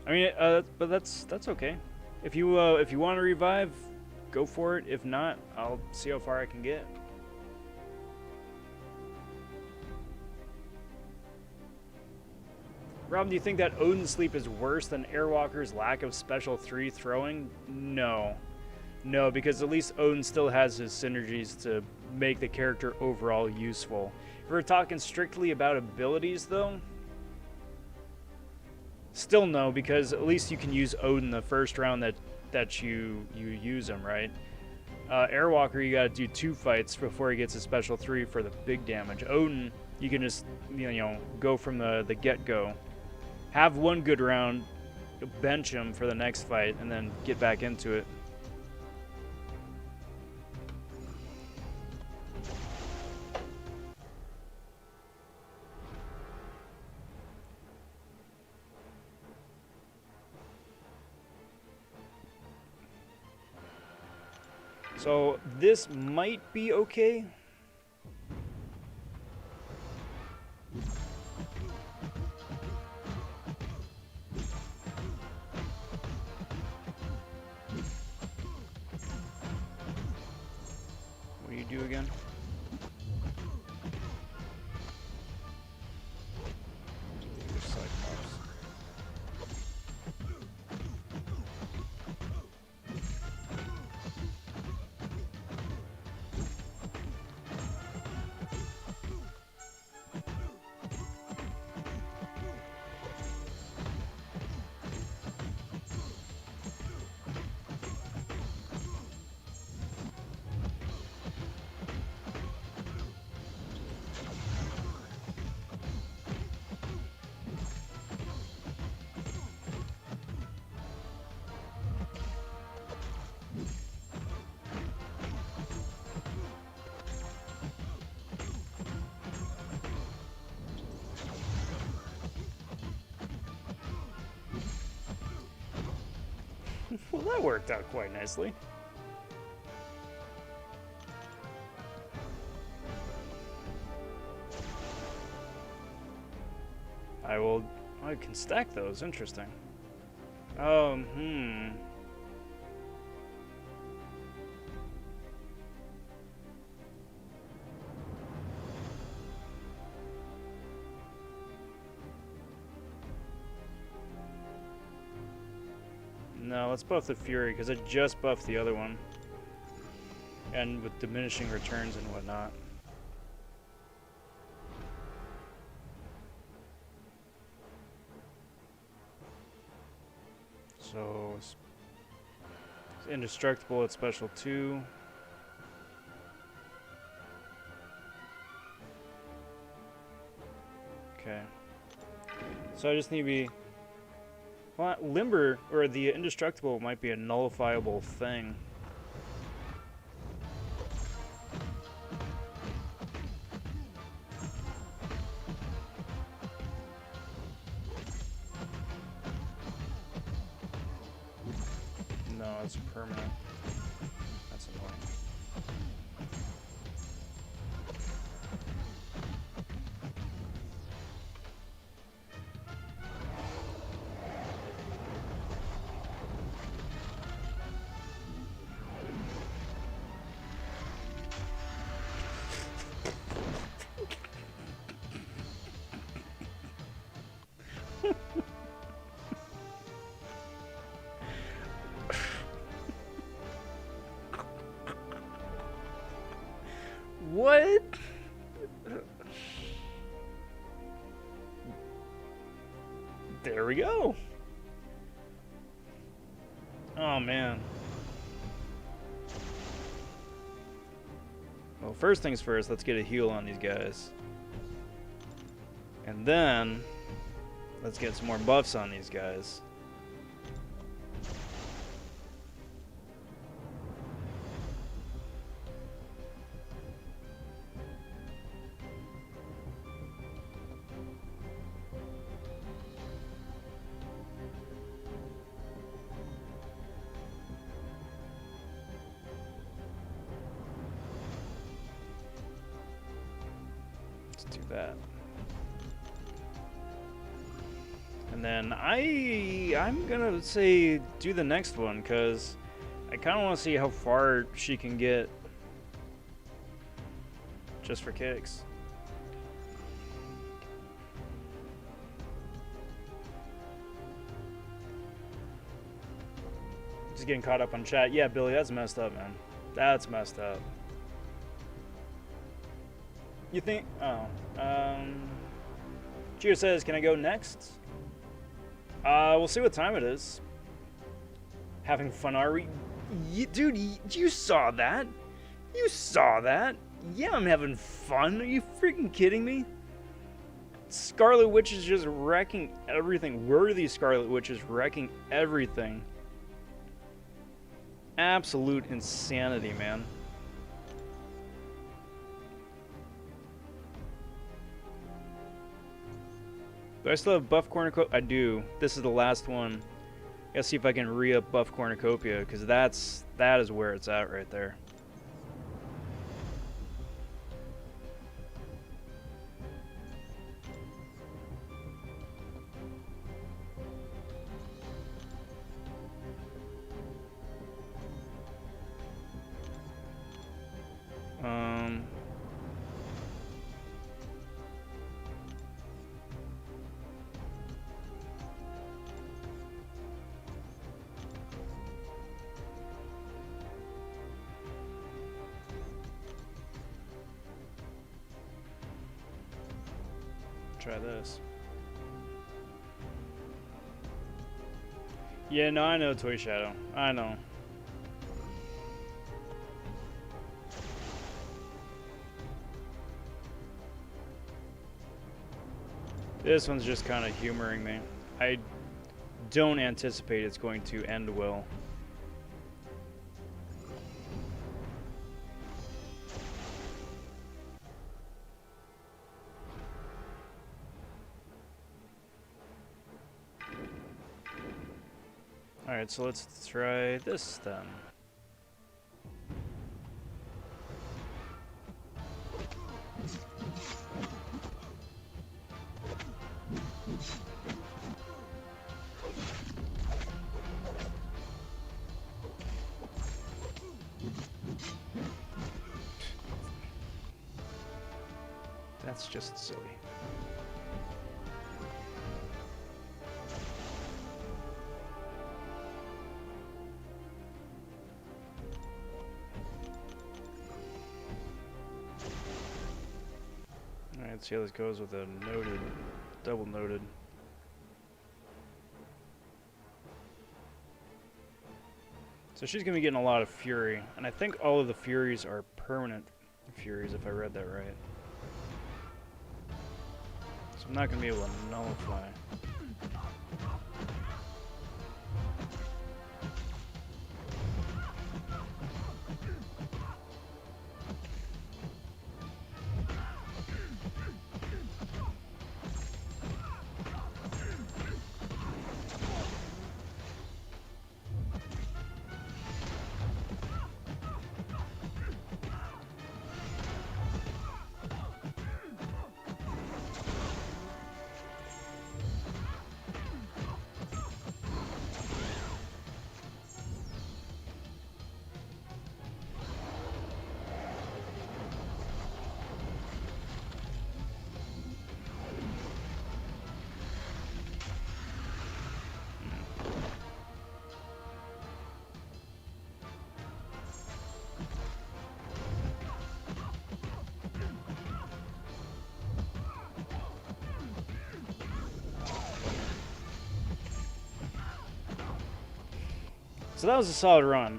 I mean, but that's okay. If you want to revive, go for it. If not, I'll see how far I can get. Rob, do you think that Odin's sleep is worse than Airwalker's lack of special 3 throwing? No. No, because at least Odin still has his synergies to make the character overall useful. If we're talking strictly about abilities, though, still no, because at least you can use Odin the first round that you use him, right? Airwalker, you gotta do 2 fights before he gets a special 3 for the big damage. Odin, you can just, you know, go from the get-go. Have 1 good round, bench him for the next fight, and then get back into it. So this might be okay. What do you do again? that worked out quite nicely. I can stack those. Interesting. No, let's buff the Fury, because it just buffed the other one. And with diminishing returns and whatnot. So, it's indestructible at special 2. Okay. So I just need to be... Well, Limber, or the indestructible, might be a nullifiable thing. No, it's permanent. That's annoying. What? There we go. Oh, man. Well, first things first, let's get a heal on these guys. And then, let's get some more buffs on these guys. Do that. And then I'm gonna say do the next one, because I kind of want to see how far she can get just for kicks. Just getting caught up on chat. Yeah, Billy, that's messed up, man. That's messed up. You think? Oh. Gio says, can I go next? We'll see what time it is. Having fun, are we? Dude, you saw that? You saw that? Yeah, I'm having fun. Are you freaking kidding me? Scarlet Witch is just wrecking everything. Worthy Scarlet Witch is wrecking everything. Absolute insanity, man. Do I still have buff cornucopia? I do. This is the last one. Gotta see if I can re-up buff cornucopia, because that is where it's at right there. Try this. Yeah, no, I know Toy Shadow. I know. This one's just kind of humoring me. I don't anticipate it's going to end well. Alright, so let's try this then. That's just silly. Alright, let's see how this goes with a noted, double noted. So she's going to be getting a lot of fury, and I think all of the furies are permanent furies, if I read that right. So I'm not going to be able to nullify. So that was a solid run.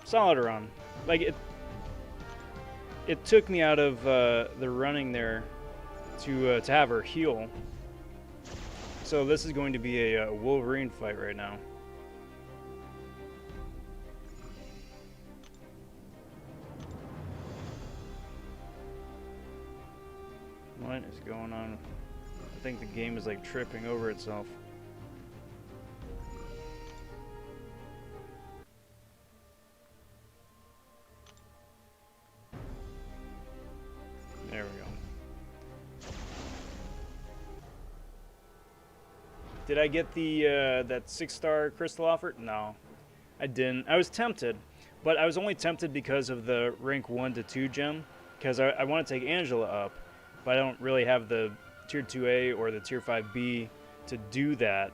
Solid run. Like, it took me out of the running there to have her heal. So this is going to be a Wolverine fight right now. What is going on? I think the game is like tripping over itself. There we go. Did I get the that 6-star crystal offer? No, I didn't. I was tempted, but I was only tempted because of the rank 1 to 2 gem, because I want to take Angela up, but I don't really have the tier 2A or the tier 5B to do that.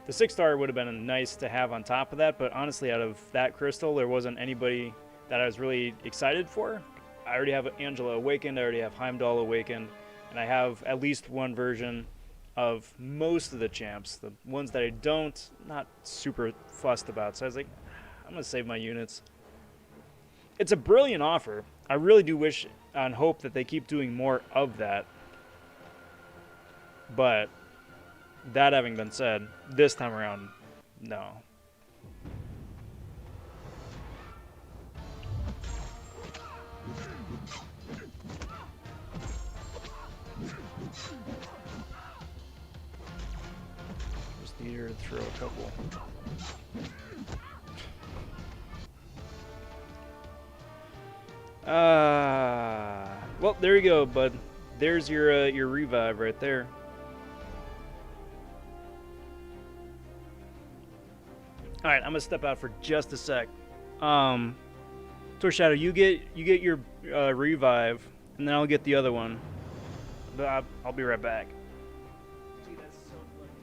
The 6-star would have been nice to have on top of that, but honestly, out of that crystal, there wasn't anybody that I was really excited for. I already have Angela Awakened, I already have Heimdall Awakened, and I have at least one version of most of the champs. The ones that I don't, not super fussed about. So I was like, I'm going to save my units. It's a brilliant offer. I really do wish and hope that they keep doing more of that. But that having been said, this time around, no. Just need her to throw a couple. Well, there you go, bud. There's your revive right there. All right, I'm gonna step out for just a sec. Shadow, you get your revive, and then I'll get the other one. But I'll be right back. Dude, that's so fucking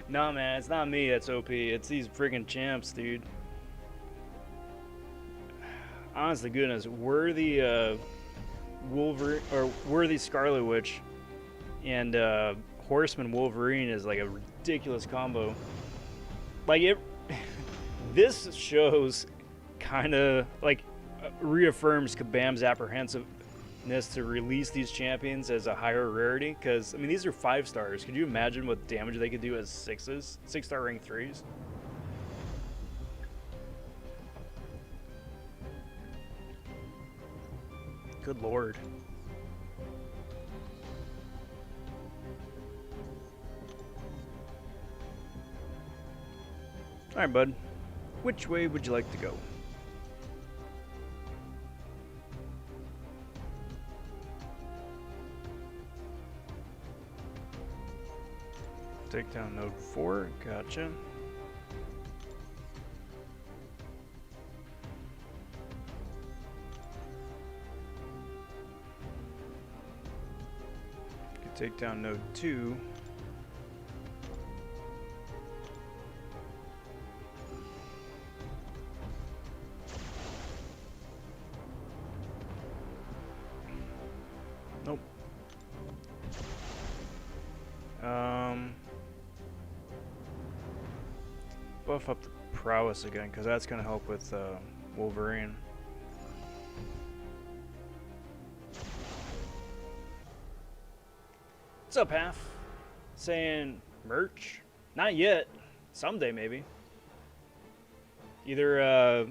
Nah, man, it's not me that's OP. It's these friggin' champs, dude. Honest to goodness, worthy Wolverine or worthy Scarlet Witch and Horseman Wolverine is like a ridiculous combo. Like it, this shows kind of like reaffirms Kabam's apprehensiveness to release these champions as a higher rarity. Because I mean, these are 5 stars. Could you imagine what damage they could do as 6s, 6-star rank 3s? Good lord. Alright, bud. Which way would you like to go? Take down node 4. Gotcha. Take down node 2. Nope. Buff up the prowess again, because that's going to help with Wolverine. What's up, Half? Saying merch? Not yet. Someday, maybe. Either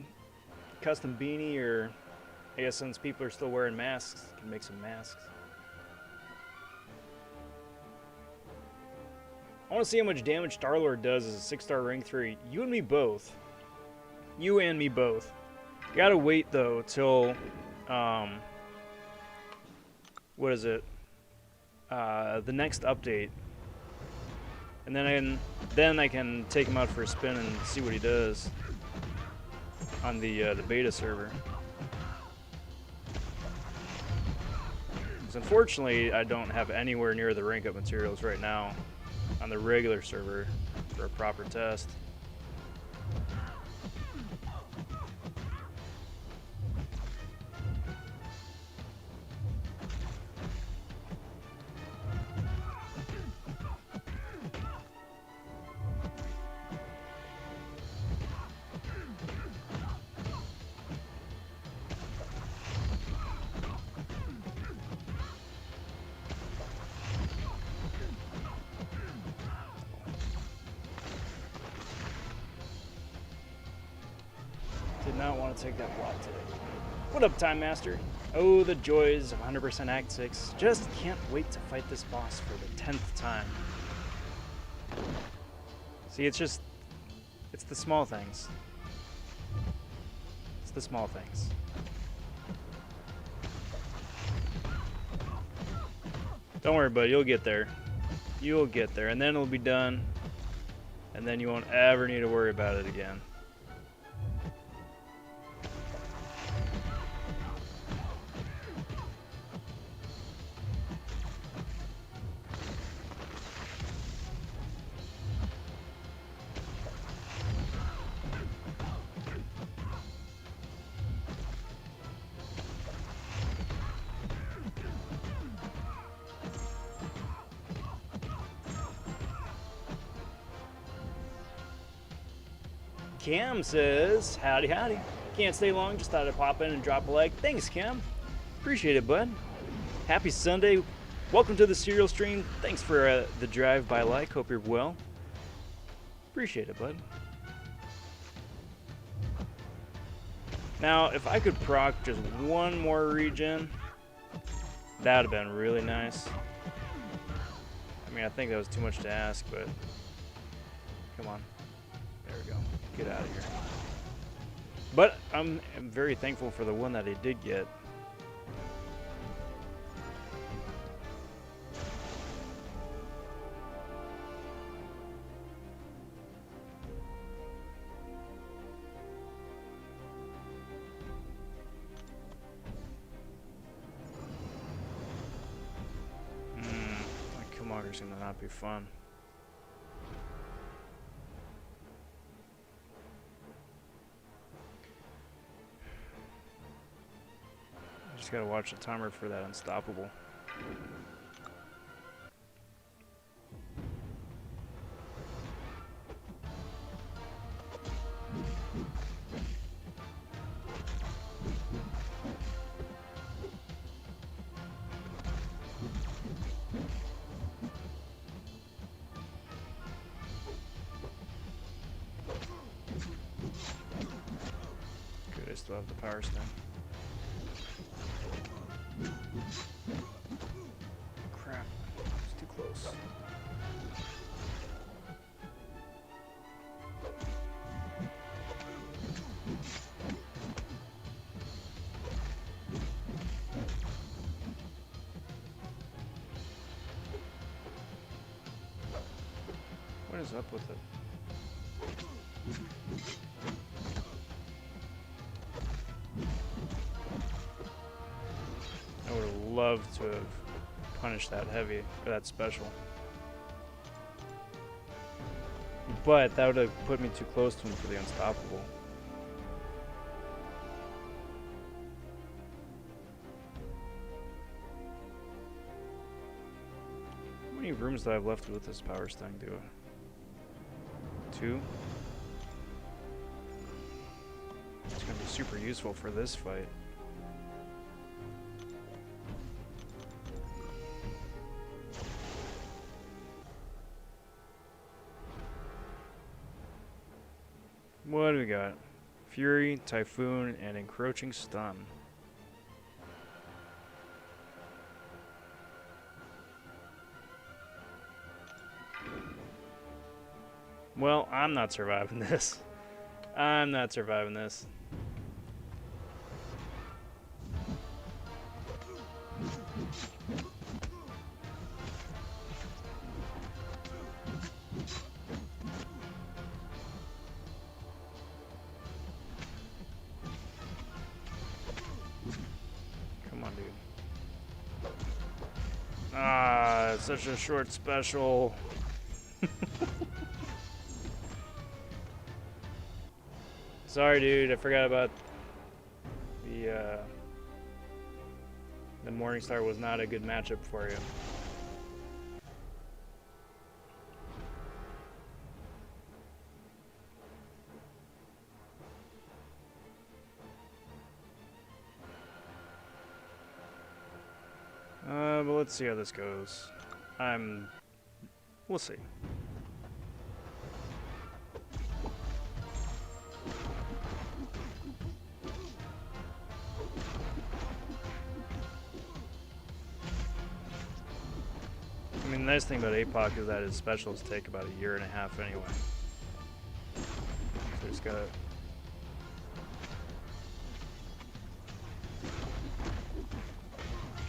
custom beanie or I guess since people are still wearing masks, can make some masks. I want to see how much damage Star-Lord does as a 6-star rank 3. You and me both. You and me both. Gotta wait though till what is it? The next update, and then I can take him out for a spin and see what he does on the beta server. Because unfortunately, I don't have anywhere near the rank up materials right now on the regular server for a proper test. Did not want to take that block today. What up, Time Master? Oh, the joys of 100% Act 6. Just can't wait to fight this boss for the 10th time. See, it's the small things. It's the small things. Don't worry, buddy, you'll get there. You'll get there, and then it'll be done. And then you won't ever need to worry about it again. Cam says, howdy howdy. Can't stay long, just thought I'd pop in and drop a like. Thanks, Cam. Appreciate it, bud. Happy Sunday. Welcome to the serial stream. Thanks for the drive-by like. Hope you're well. Appreciate it, bud. Now, if I could proc just one more regen, that would have been really nice. I mean, I think that was too much to ask, but come on. There we go. Get out of here. But I'm very thankful for the one that I did get. That Killmonger's gonna not be fun. Just gotta watch the timer for that unstoppable. Good, I still have the power stem. Crap, it's too close. What is up with it? I would have loved to have punished that heavy, or that special. But that would have put me too close to him for the unstoppable. How many rooms do I have left with this power stang, do I? 2? It's gonna be super useful for this fight. What do we got? Fury, Typhoon, and Encroaching Stun. Well, I'm not surviving this. I'm not surviving this. Come on, dude. Ah, it's such a short special. Sorry, dude. I forgot about the Morningstar was not a good matchup for you. But let's see how this goes. We'll see. I mean, the nice thing about MCoC is that his specials take about 1.5 years anyway. So just gotta...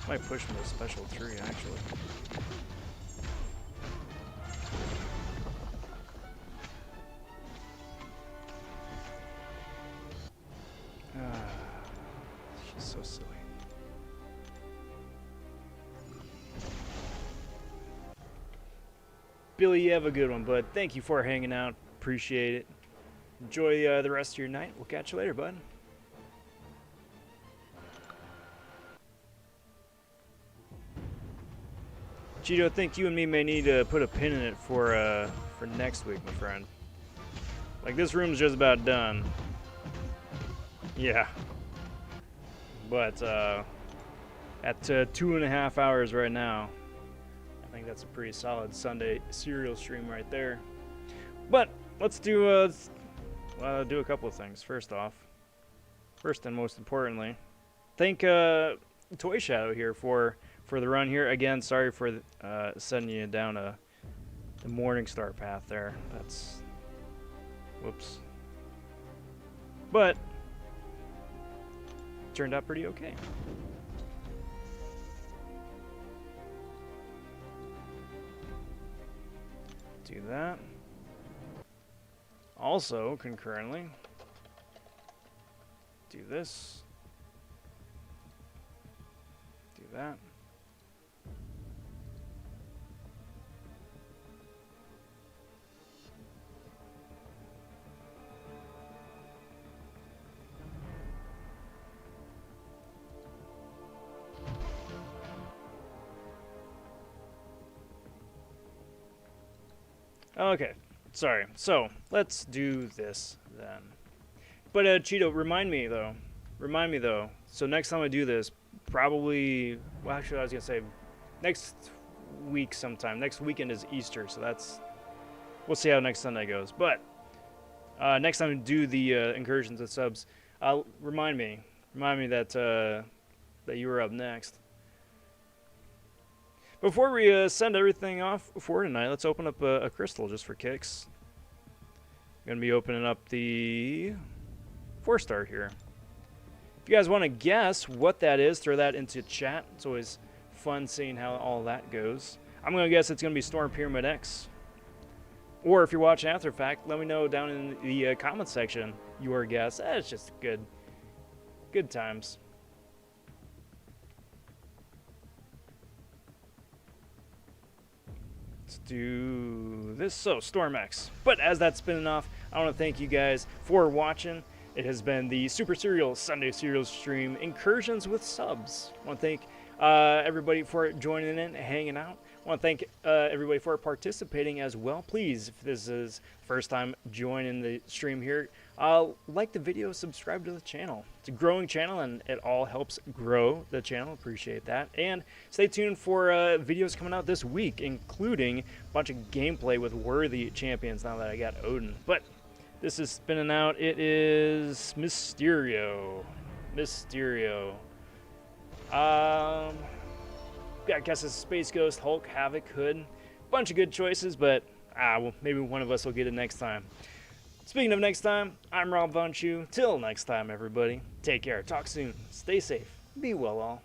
Might push him to special 3, actually. She's so silly. Billy, you have a good one, bud. Thank you for hanging out. Appreciate it. Enjoy the rest of your night. We'll catch you later, bud. Cheeto, I think you and me may need to put a pin in it for next week, my friend. Like, this room's just about done. Yeah. But at 2.5 hours right now, I think that's a pretty solid Sunday serial stream right there. But let's do a couple of things. First and most importantly, thank Toy Shadow here for the run here. Again, sorry for sending you down the Morningstar path there. That's whoops. But turned out pretty okay. Do that. Also, concurrently, do this. Do that. Okay, sorry. So let's do this then. But Cheeto, remind me though. Remind me though. So next time I do this, probably. Well, actually, I was gonna say next week sometime. Next weekend is Easter, so that's. We'll see how next Sunday goes. But next time I do the incursions and subs, remind me that that you were up next. Before we send everything off for tonight, let's open up a crystal just for kicks. I'm going to be opening up the 4-star here. If you guys want to guess what that is, throw that into chat. It's always fun seeing how all that goes. I'm going to guess it's going to be Storm Pyramid X. Or if you're watching after the fact, let me know down in the comment section your guess. It's just good times. Let's do this. So, Storm X. But as that's spinning off, I want to thank you guys for watching. It has been the Super Serial Sunday Serial Stream Incursions with Subs. I want to thank everybody for joining in and hanging out. I want to thank everybody for participating as well. Please, if this is first time joining the stream here, like the video, subscribe to the channel. It's a growing channel, and it all helps grow the channel. Appreciate that. And stay tuned for videos coming out this week, including a bunch of gameplay with worthy champions now that I got Odin. But this is spinning out. It is Mysterio. I guess it's Space Ghost, Hulk, Havoc, Hood. Bunch of good choices, but well, maybe one of us will get it next time. Speaking of next time, I'm Rob vonShoe. Till next time, everybody. Take care. Talk soon. Stay safe. Be well, all.